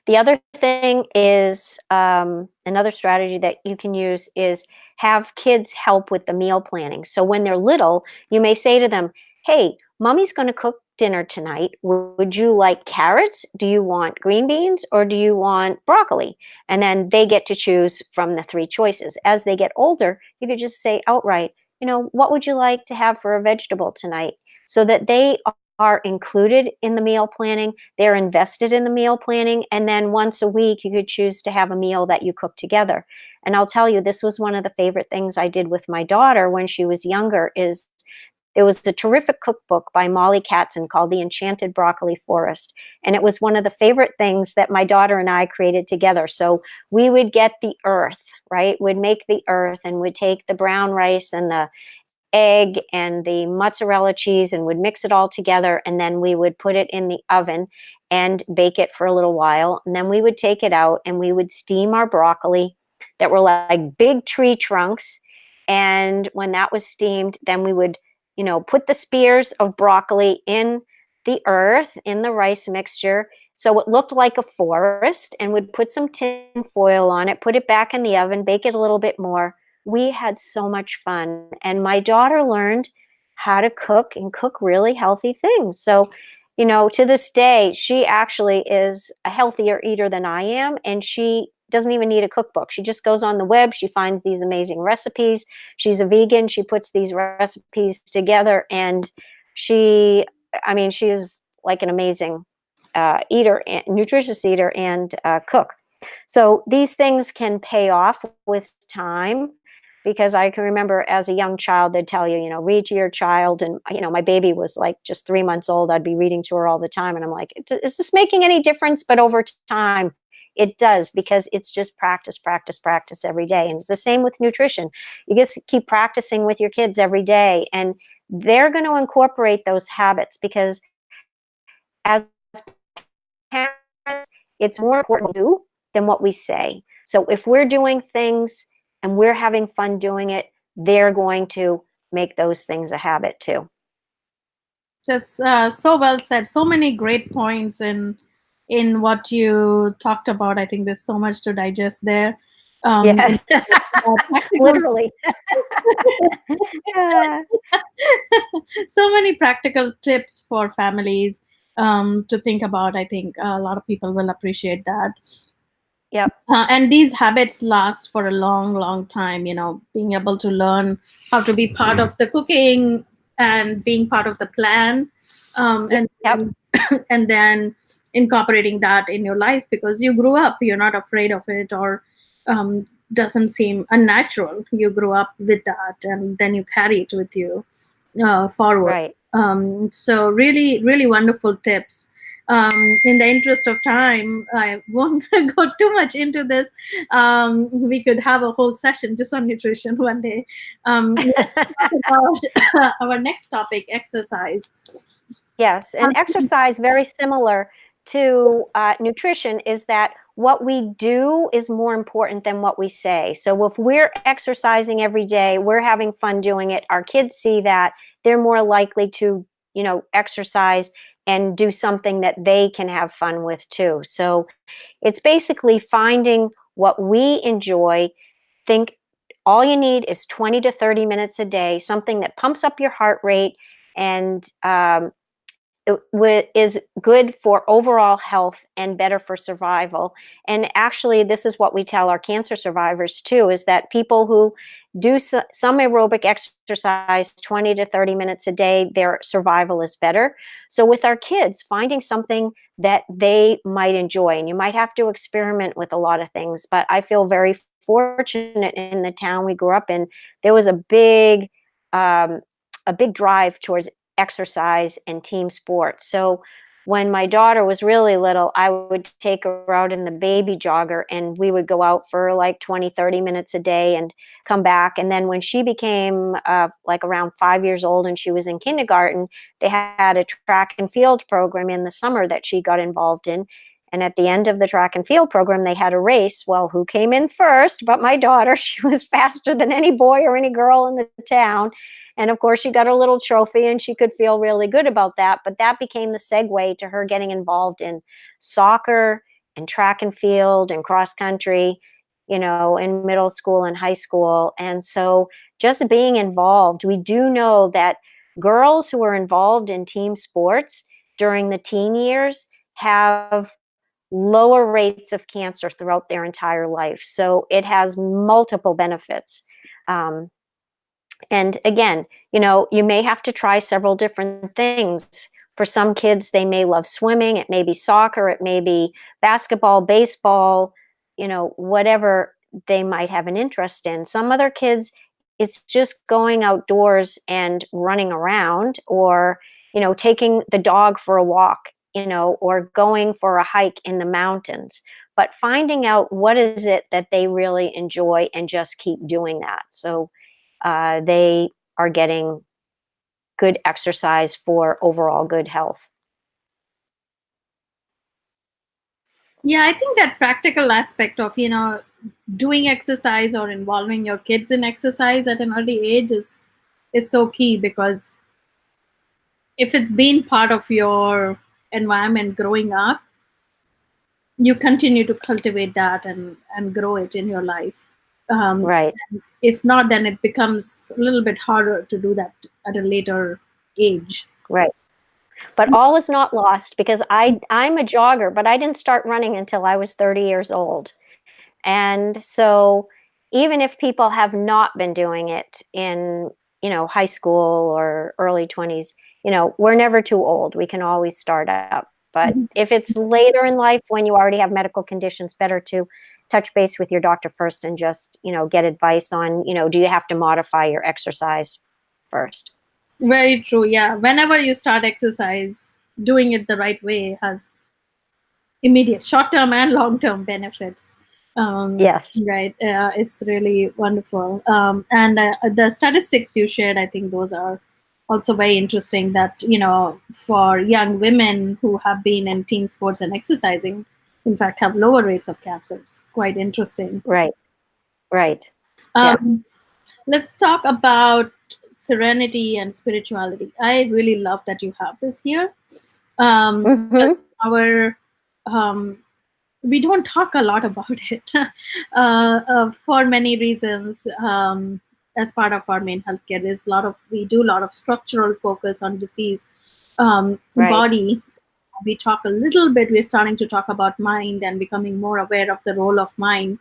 The other thing is another strategy that you can use is have kids help with the meal planning. So when they're little, you may say to them, hey, mommy's going to cook dinner tonight. Would you like carrots? Do you want green beans or do you want broccoli? And then they get to choose from the three choices. As they get older, you could just say outright, what would you like to have for a vegetable tonight? So that they are included in the meal planning, they're invested in the meal planning, and then once a week you could choose to have a meal that you cook together. And I'll tell you, this was one of the favorite things I did with my daughter when she was younger. Is there was a terrific cookbook by Molly Katzen called The Enchanted Broccoli Forest. And it was one of the favorite things that my daughter and I created together. So we would get the earth, right? We'd make the earth and we'd take the brown rice and the egg and the mozzarella cheese and would mix it all together. And then we would put it in the oven and bake it for a little while. And then we would take it out and we would steam our broccoli that were like big tree trunks. And when that was steamed, then we would, put the spears of broccoli in the earth, in the rice mixture. So it looked like a forest, and would put some tin foil on it, put it back in the oven, bake it a little bit more. We had so much fun. And my daughter learned how to cook and cook really healthy things. So, to this day, she actually is a healthier eater than I am. And she doesn't even need a cookbook. She just goes on the web. She finds these amazing recipes. She's a vegan. She puts these recipes together. And she's like an amazing eater, nutritious eater, and cook. So these things can pay off with time. because I can remember as a young child, they'd tell you, read to your child. And, my baby was like just 3 months old. I'd be reading to her all the time. And I'm like, is this making any difference? But over time, it does, because it's just practice, practice, practice every day. And it's the same with nutrition. You just keep practicing with your kids every day, and they're going to incorporate those habits, because as parents, it's more important to do than what we say. So if we're doing things and we're having fun doing it, they're going to make those things a habit too. Just so well said. So many great points in what you talked about. I think there's so much to digest there. Yes, Practical, literally. so many practical tips for families to think about. I think a lot of people will appreciate that. Yep. And these habits last for a long, long time. Being able to learn how to be part of the cooking and being part of the plan, and Yep. and then incorporating that in your life because you grew up. You're not afraid of it, or doesn't seem unnatural. You grew up with that, and then you carry it with you forward. Right. So really, really wonderful tips. In the interest of time, I won't go too much into this. We could have a whole session just on nutrition one day. Let's talk about our next topic, exercise. Yes, and exercise, very similar to nutrition, is that what we do is more important than what we say. So if we're exercising every day, we're having fun doing it, our kids see that, they're more likely to, exercise and do something that they can have fun with too. So it's basically finding what we enjoy. Think all you need is 20 to 30 minutes a day, something that pumps up your heart rate and is good for overall health and better for survival. And actually, this is what we tell our cancer survivors too, is that people who do some aerobic exercise 20 to 30 minutes a day, their survival is better. So with our kids, finding something that they might enjoy, and you might have to experiment with a lot of things, but I feel very fortunate in the town we grew up in. There was a big drive towards exercise and team sports. So when my daughter was really little, I would take her out in the baby jogger, and we would go out for like 20, 30 minutes a day and come back. And then when she became like around 5 years old and she was in kindergarten, they had a track and field program in the summer that she got involved in. And at the end of the track and field program, they had a race. Well, who came in first? But my daughter. She was faster than any boy or any girl in the town. And of course, she got a little trophy, and she could feel really good about that. But that became the segue to her getting involved in soccer and track and field and cross country, in middle school and high school. And so just being involved, we do know that girls who are involved in team sports during the teen years have lower rates of cancer throughout their entire life. So it has multiple benefits. And again, you may have to try several different things. For some kids, they may love swimming. It may be soccer. It may be basketball, baseball, whatever they might have an interest in. Some other kids, it's just going outdoors and running around, or, taking the dog for a walk, or going for a hike in the mountains. But finding out what is it that they really enjoy and just keep doing that. So they are getting good exercise for overall good health. Yeah, I think that practical aspect of doing exercise or involving your kids in exercise at an early age is so key, because if it's been part of your environment growing up, you continue to cultivate that and grow it in your life. Right. If not, then it becomes a little bit harder to do that at a later age. Right. But all is not lost, because I'm a jogger, but I didn't start running until I was 30 years old. And so even if people have not been doing it in, high school or early 20s, we're never too old. We can always start up. But if it's later in life when you already have medical conditions, better to touch base with your doctor first and just, get advice on, do you have to modify your exercise first? Very true. Yeah. Whenever you start exercise, doing it the right way has immediate short-term and long-term benefits. Yes. Right. It's really wonderful. And the statistics you shared, I think those are also very interesting that, for young women who have been in team sports and exercising, in fact, have lower rates of cancer. It's quite interesting. Right. Right. Yeah. Um, let's talk about serenity and spirituality. I really love that you have this here. Because Mm-hmm. our we don't talk a lot about it for many reasons. As part of our main healthcare, we do a lot of structural focus on disease, Right. body. We talk a little bit. We're starting to talk about mind and becoming more aware of the role of mind,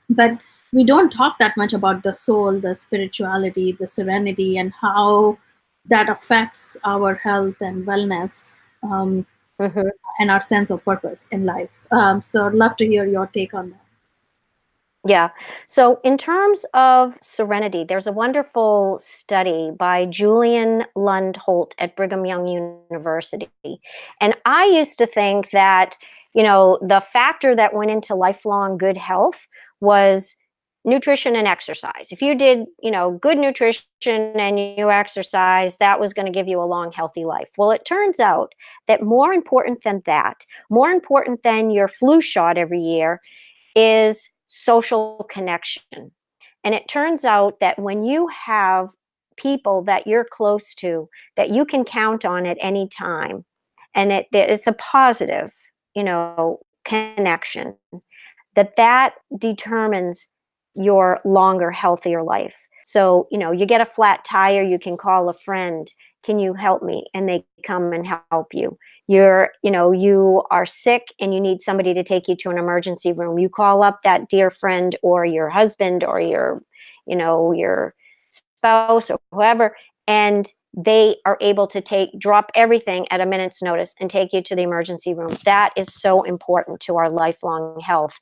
but we don't talk that much about the soul, the spirituality, the serenity, and how that affects our health and wellness. Mm-hmm. And our sense of purpose in life. So I'd love to hear your take on that. Yeah. So, in terms of serenity, there's a wonderful study by Julian Lund Holt at Brigham Young University. And I used to think that, the factor that went into lifelong good health was nutrition and exercise. If you did, good nutrition and you exercise, that was going to give you a long, healthy life. Well, it turns out that more important than that, more important than your flu shot every year, is social connection. And it turns out that when you have people that you're close to, that you can count on at any time, and it's a positive, connection, that determines your longer, healthier life. So, you get a flat tire, you can call a friend, can you help me? And they come and help you. You are sick and you need somebody to take you to an emergency room. You call up that dear friend or your husband or your spouse or whoever, and they are able to drop everything at a minute's notice and take you to the emergency room. That is so important to our lifelong health.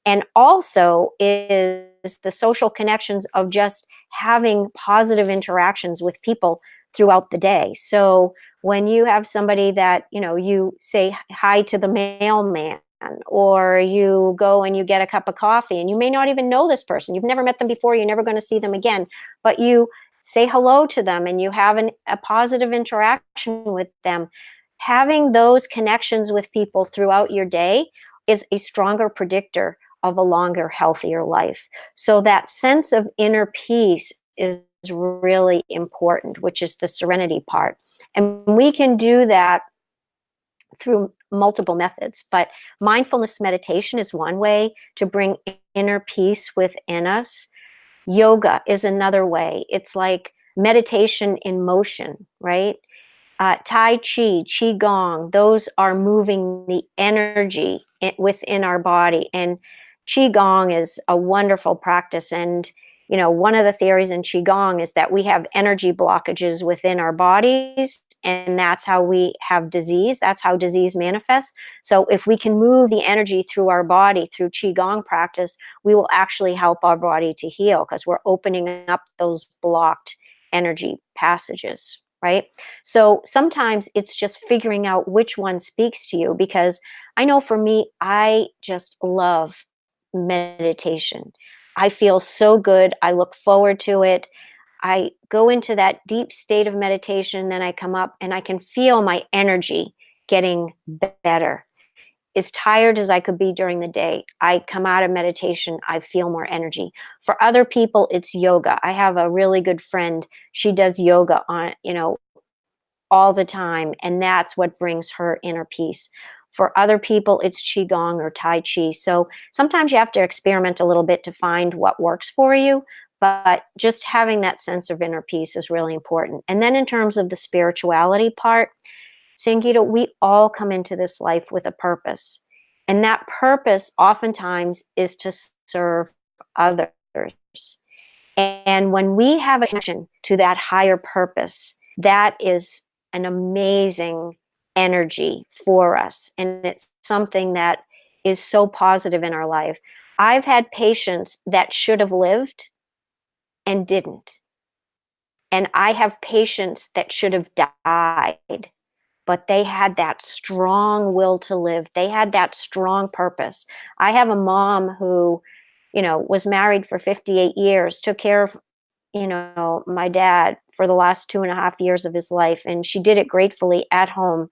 And also is the social connections of just having positive interactions with people throughout the day. So when you have somebody that, you say hi to the mailman, or you go and you get a cup of coffee, and you may not even know this person. You've never met them before. You're never going to see them again. But you say hello to them and you have a positive interaction with them. Having those connections with people throughout your day is a stronger predictor of a longer, healthier life. So that sense of inner peace is really important, which is the serenity part. And we can do that through multiple methods, but mindfulness meditation is one way to bring inner peace within us. Yoga is another way. It's like meditation in motion, right? Tai Chi, Qigong, those are moving the energy within our body. And Qigong is a wonderful practice. And, one of the theories in Qigong is that we have energy blockages within our bodies, and that's how we have disease. That's how disease manifests. So if we can move the energy through our body through Qigong practice, we will actually help our body to heal because we're opening up those blocked energy passages. Right? So sometimes it's just figuring out which one speaks to you, because I know for me, I just love meditation. I feel so good. I look forward to it. I go into that deep state of meditation, then I come up and I can feel my energy getting better. As tired as I could be during the day, I come out of meditation, I feel more energy. For other people, it's yoga. I have a really good friend. She does yoga all the time, and that's what brings her inner peace. For other people, it's Qigong or Tai Chi. So sometimes you have to experiment a little bit to find what works for you, but just having that sense of inner peace is really important. And then in terms of the spirituality part, Sangeeta, we all come into this life with a purpose. And that purpose oftentimes is to serve others. And when we have a connection to that higher purpose, that is an amazing energy for us. And it's something that is so positive in our life. I've had patients that should have lived and didn't. And I have patients that should have died, but they had that strong will to live. They had that strong purpose. I have a mom who, was married for 58 years, took care of, my dad for the last 2.5 years of his life, and she did it gratefully at home.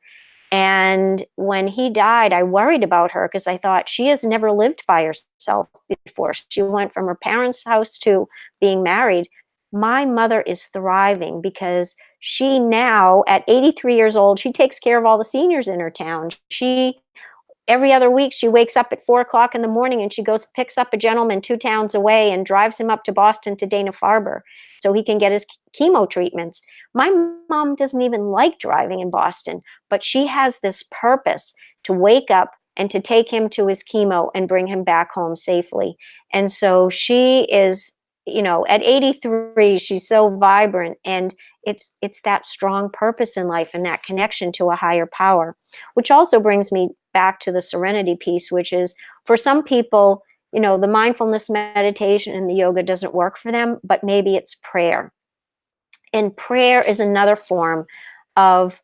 And when he died, I worried about her because I thought she has never lived by herself before. She went from her parents' house to being married. My mother is thriving because she now, at 83 years old, she takes care of all the seniors in her town. Every other week, she wakes up at 4 o'clock in the morning and she goes, picks up a gentleman 2 towns away and drives him up to Boston to Dana-Farber so he can get his chemo treatments. My mom doesn't even like driving in Boston, but she has this purpose to wake up and to take him to his chemo and bring him back home safely. And so she is, at 83, she's so vibrant, and it's that strong purpose in life and that connection to a higher power, which also brings me back to the serenity piece, which is for some people, the mindfulness meditation and the yoga doesn't work for them, but maybe it's prayer. And prayer is another form of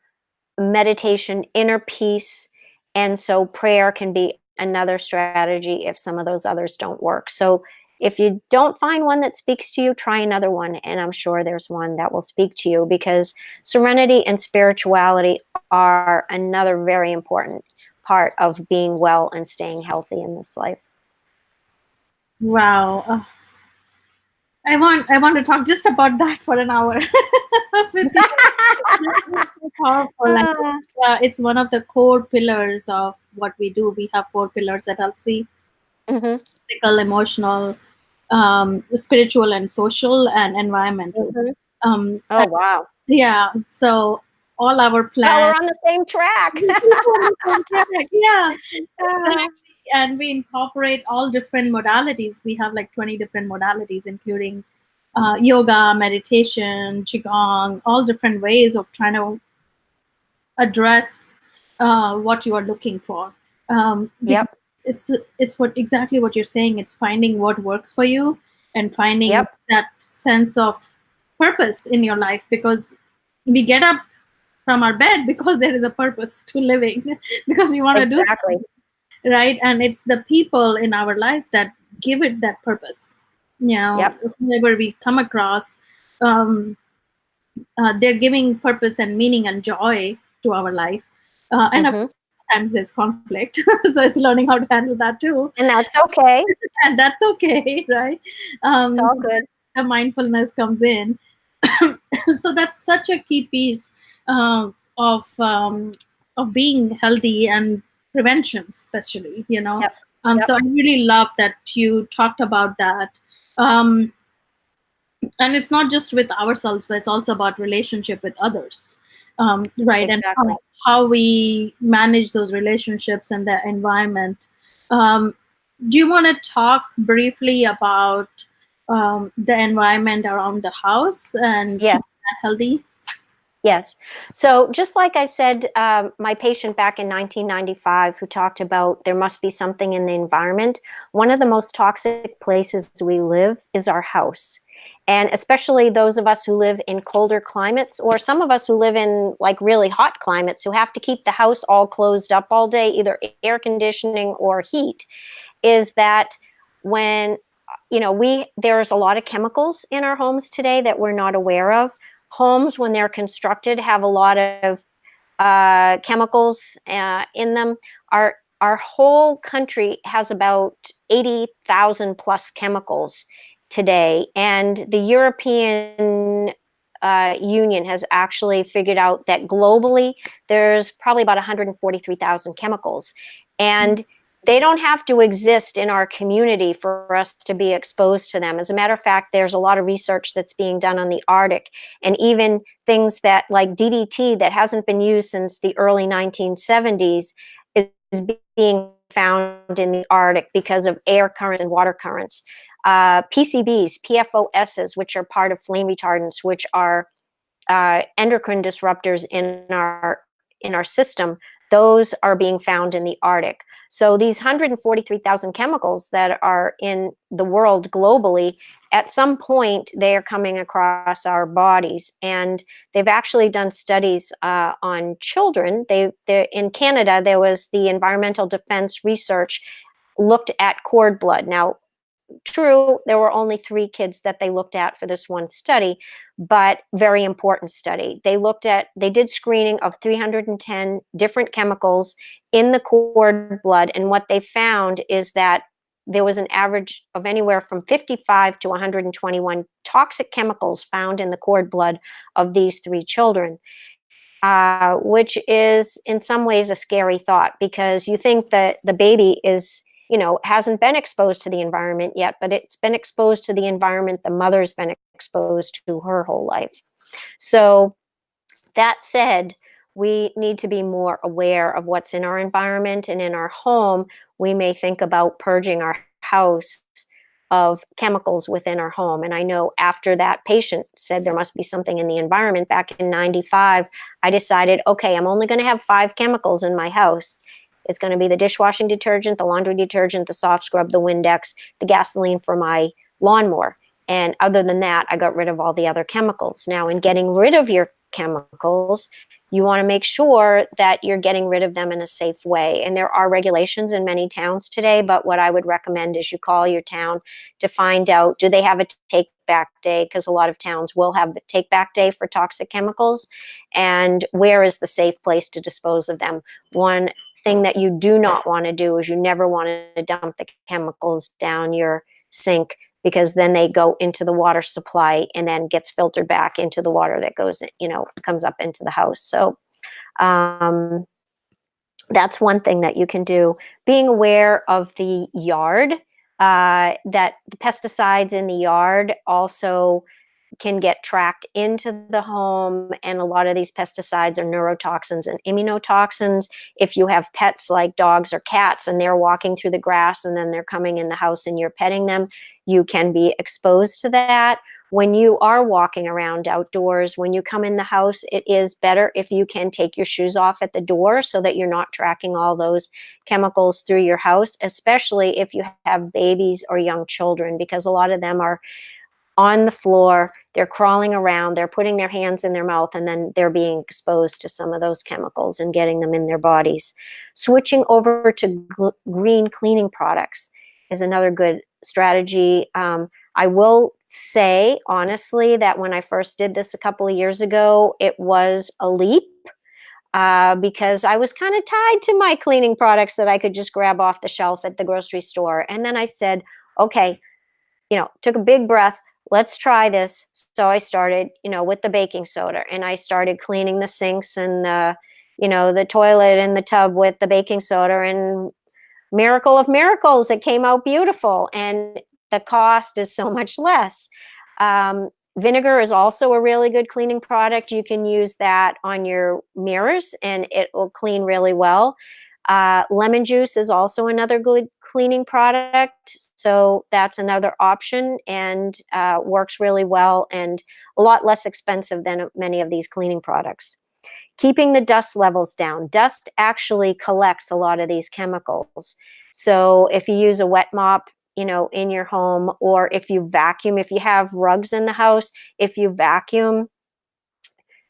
meditation, inner peace. And so prayer can be another strategy if some of those others don't work. So if you don't find one that speaks to you, try another one. And I'm sure there's one that will speak to you, because serenity and spirituality are another very important part of being well and staying healthy in this life. Wow. I want to talk just about that for an hour with you. It's so powerful. It's one of the core pillars of what we do. We have 4 pillars at Helpsy: physical, emotional, spiritual, and social, and environmental. Oh, wow. Yeah. So all our plans. Well, we're on the same track. Yeah. Exactly. And we incorporate all different modalities. We have like 20 different modalities, including yoga, meditation, qigong, all different ways of trying to address what you are looking for. Yep. It's exactly what you're saying. It's finding what works for you and finding that sense of purpose in your life, because we get up from our bed because there is a purpose to living, because we want to do something, right? And it's the people in our life that give it that purpose. Whoever we come across, they're giving purpose and meaning and joy to our life. And of course, sometimes there's conflict. So it's learning how to handle that too. And that's okay. And that's okay, right? It's all good. The mindfulness comes in. So that's such a key piece of being healthy and prevention, especially. So I really love that you talked about that. And it's not just with ourselves, but it's also about relationship with others, right? Exactly. And how we manage those relationships and the environment. Do you want to talk briefly about the environment around the house and keeping that healthy? Yes. So just like I said, my patient back in 1995 who talked about there must be something in the environment, one of the most toxic places we live is our house. And especially those of us who live in colder climates, or some of us who live in like really hot climates who have to keep the house all closed up all day, either air conditioning or heat, is that when, there's a lot of chemicals in our homes today that we're not aware of. Homes, when they're constructed, have a lot of chemicals in them. Our whole country has about 80,000 plus chemicals today, and the European Union has actually figured out that globally there's probably about 143,000 chemicals, and they don't have to exist in our community for us to be exposed to them. As a matter of fact, there's a lot of research that's being done on the Arctic, and even things that like DDT that hasn't been used since the early 1970s is being found in the Arctic because of air currents and water currents. PCBs, PFOSs, which are part of flame retardants, which are endocrine disruptors in our system. those are being found in the Arctic. So these 143,000 chemicals that are in the world globally, at some point they are coming across our bodies. And they've actually done studies on children. In Canada, there was the Environmental Defense Research looked at cord blood. Now, true, there were only 3 kids that they looked at for this one study, but very important study. They did screening of 310 different chemicals in the cord blood, and what they found is that there was an average of anywhere from 55 to 121 toxic chemicals found in the cord blood of these 3 children. Which is in some ways a scary thought, because you think that the baby hasn't been exposed to the environment yet, but it's been exposed to the environment the mother's been exposed to her whole life. So that said, we need to be more aware of what's in our environment, and in our home, we may think about purging our house of chemicals within our home. And I know after that patient said there must be something in the environment back in 95, I decided, okay, I'm only going to have 5 chemicals in my house. It's going to be the dishwashing detergent, the laundry detergent, the soft scrub, the Windex, the gasoline for my lawnmower. And other than that, I got rid of all the other chemicals. Now, in getting rid of your chemicals, you want to make sure that you're getting rid of them in a safe way. And there are regulations in many towns today, but what I would recommend is you call your town to find out, do they have a take back day? Because a lot of towns will have a take back day for toxic chemicals. And where is the safe place to dispose of them? One thing that you do not want to do is you never want to dump the chemicals down your sink, because then they go into the water supply and then gets filtered back into the water that comes up into the house. So that's one thing that you can do. Being aware of the yard, that the pesticides in the yard also can get tracked into the home, and a lot of these pesticides are neurotoxins and immunotoxins. If you have pets like dogs or cats and they're walking through the grass and then they're coming in the house and you're petting them, you can be exposed to that. When you are walking around outdoors, when you come in the house, it is better if you can take your shoes off at the door so that you're not tracking all those chemicals through your house, especially if you have babies or young children, because a lot of them are on the floor, they're crawling around, they're putting their hands in their mouth, and then they're being exposed to some of those chemicals and getting them in their bodies. Switching over to green cleaning products is another good strategy. I will say, honestly, that when I first did this a couple of years ago, it was a leap, because I was kind of tied to my cleaning products that I could just grab off the shelf at the grocery store. And then I said, okay, took a big breath. Let's try this. So I started, with the baking soda, and I started cleaning the sinks and the toilet and the tub with the baking soda, and miracle of miracles, it came out beautiful, and the cost is so much less. Vinegar is also a really good cleaning product. You can use that on your mirrors and it will clean really well. Lemon juice is also another good cleaning product. So that's another option, and works really well and a lot less expensive than many of these cleaning products. Keeping the dust levels down. Dust actually collects a lot of these chemicals. So if you use a wet mop, in your home, or if you vacuum, if you have rugs in the house, if you vacuum,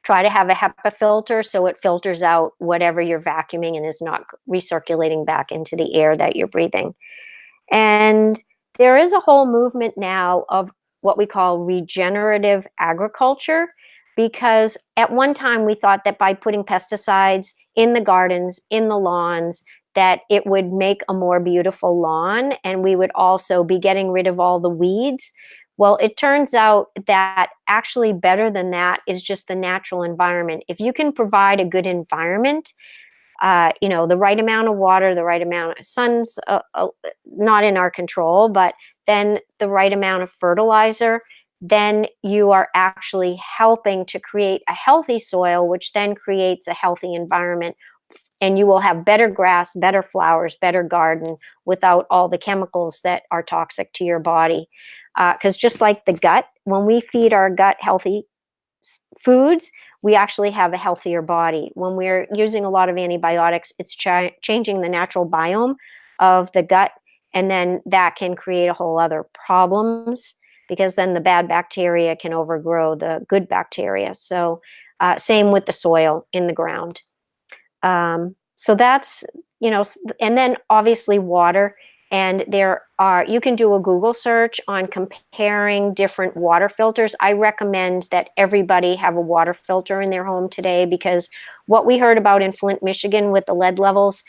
try to have a HEPA filter so it filters out whatever you're vacuuming and is not recirculating back into the air that you're breathing. And there is a whole movement now of what we call regenerative agriculture, because at one time we thought that by putting pesticides in the gardens, in the lawns, that it would make a more beautiful lawn, and we would also be getting rid of all the weeds. Well, it turns out that actually better than that is just the natural environment. If you can provide a good environment, the right amount of water, the right amount of sun's not in our control, but then the right amount of fertilizer, then you are actually helping to create a healthy soil, which then creates a healthy environment. And you will have better grass, better flowers, better garden without all the chemicals that are toxic to your body. Because just like the gut, when we feed our gut healthy foods, we actually have a healthier body. When we're using a lot of antibiotics, it's changing the natural biome of the gut, and then that can create a whole other problems, because then the bad bacteria can overgrow the good bacteria. So same with the soil in the ground. So that's, and then obviously water. And you can do a Google search on comparing different water filters. I recommend that everybody have a water filter in their home today, because what we heard about in Flint, Michigan with the lead levels,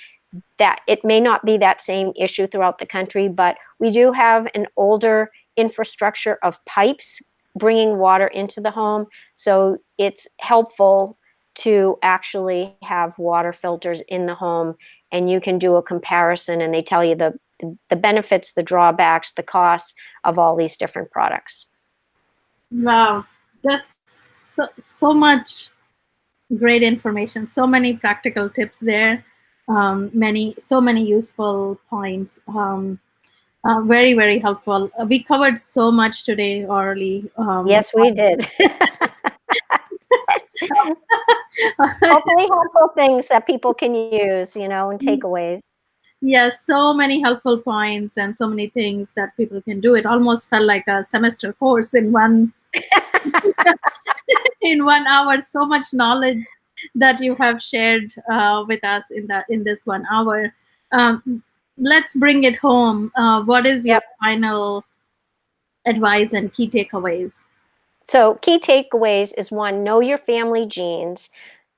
that it may not be that same issue throughout the country, but we do have an older infrastructure of pipes bringing water into the home. So it's helpful to actually have water filters in the home, and you can do a comparison, and they tell you the benefits, the drawbacks, the costs of all these different products. Wow, that's so much great information, so many practical tips there, so many useful points. Very, very helpful. We covered so much today, Aurelie. Yes, we did. Hopefully helpful things that people can use, and takeaways. Yes, so many helpful points and so many things that people can do. It almost felt like a semester course in one in 1 hour. So much knowledge that you have shared with us in this 1 hour. Let's bring it home. What is your final advice and key takeaways? So key takeaways is, one, know your family genes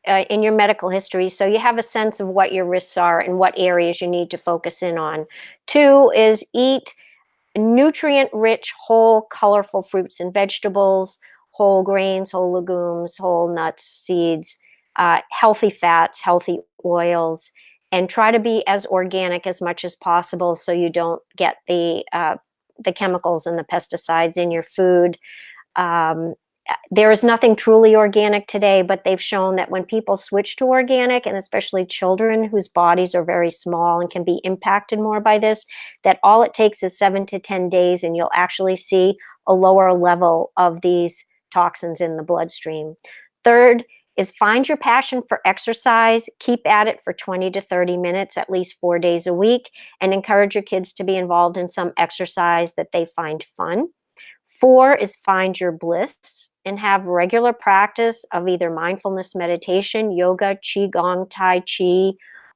in your medical history, so you have a sense of what your risks are and what areas you need to focus in on. 2 is eat nutrient-rich, whole, colorful fruits and vegetables, whole grains, whole legumes, whole nuts, seeds, healthy fats, healthy oils, and try to be as organic as much as possible so you don't get the chemicals and the pesticides in your food. There is nothing truly organic today, but they've shown that when people switch to organic, and especially children whose bodies are very small and can be impacted more by this, that all it takes is 7 to 10 days and you'll actually see a lower level of these toxins in the bloodstream. 3rd is find your passion for exercise, keep at it for 20 to 30 minutes, at least 4 days a week, and encourage your kids to be involved in some exercise that they find fun. 4 is find your bliss and have regular practice of either mindfulness meditation, yoga, qigong, tai chi,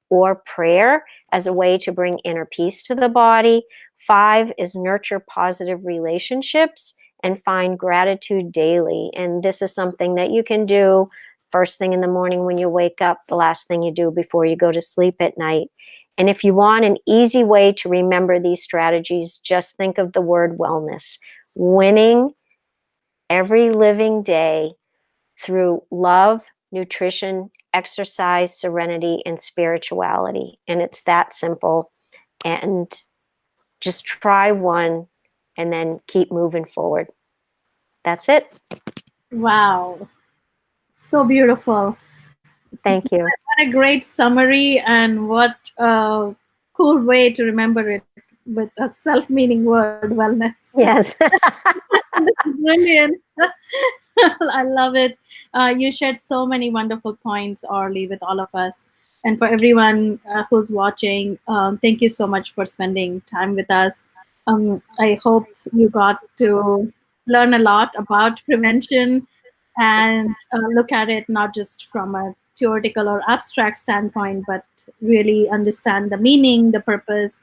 or prayer as a way to bring inner peace to the body. 5 is nurture positive relationships and find gratitude daily. And this is something that you can do first thing in the morning when you wake up, the last thing you do before you go to sleep at night. And if you want an easy way to remember these strategies, just think of the word wellness. Winning every living day through love, nutrition, exercise, serenity, and spirituality. And it's that simple. And just try one and then keep moving forward. That's it. Wow. So beautiful. Thank you. What a great summary, and what a cool way to remember it with a self-meaning word, wellness. Yes. That's brilliant. I love it. You shared so many wonderful points, Orly, with all of us. And for everyone who's watching, thank you so much for spending time with us. I hope you got to learn a lot about prevention and look at it not just from a theoretical or abstract standpoint, but really understand the meaning, the purpose,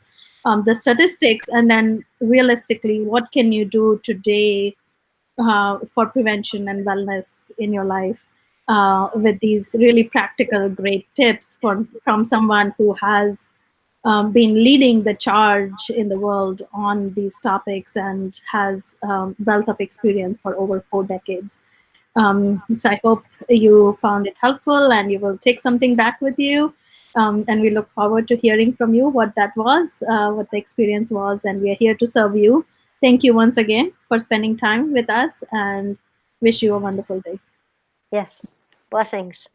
the statistics, and then realistically, what can you do today for prevention and wellness in your life with these really practical, great tips from someone who has been leading the charge in the world on these topics and has wealth of experience for over 4 decades. So I hope you found it helpful and you will take something back with you. And we look forward to hearing from you what that was, what the experience was, and we are here to serve you. Thank you once again for spending time with us, and wish you a wonderful day. Yes. Blessings.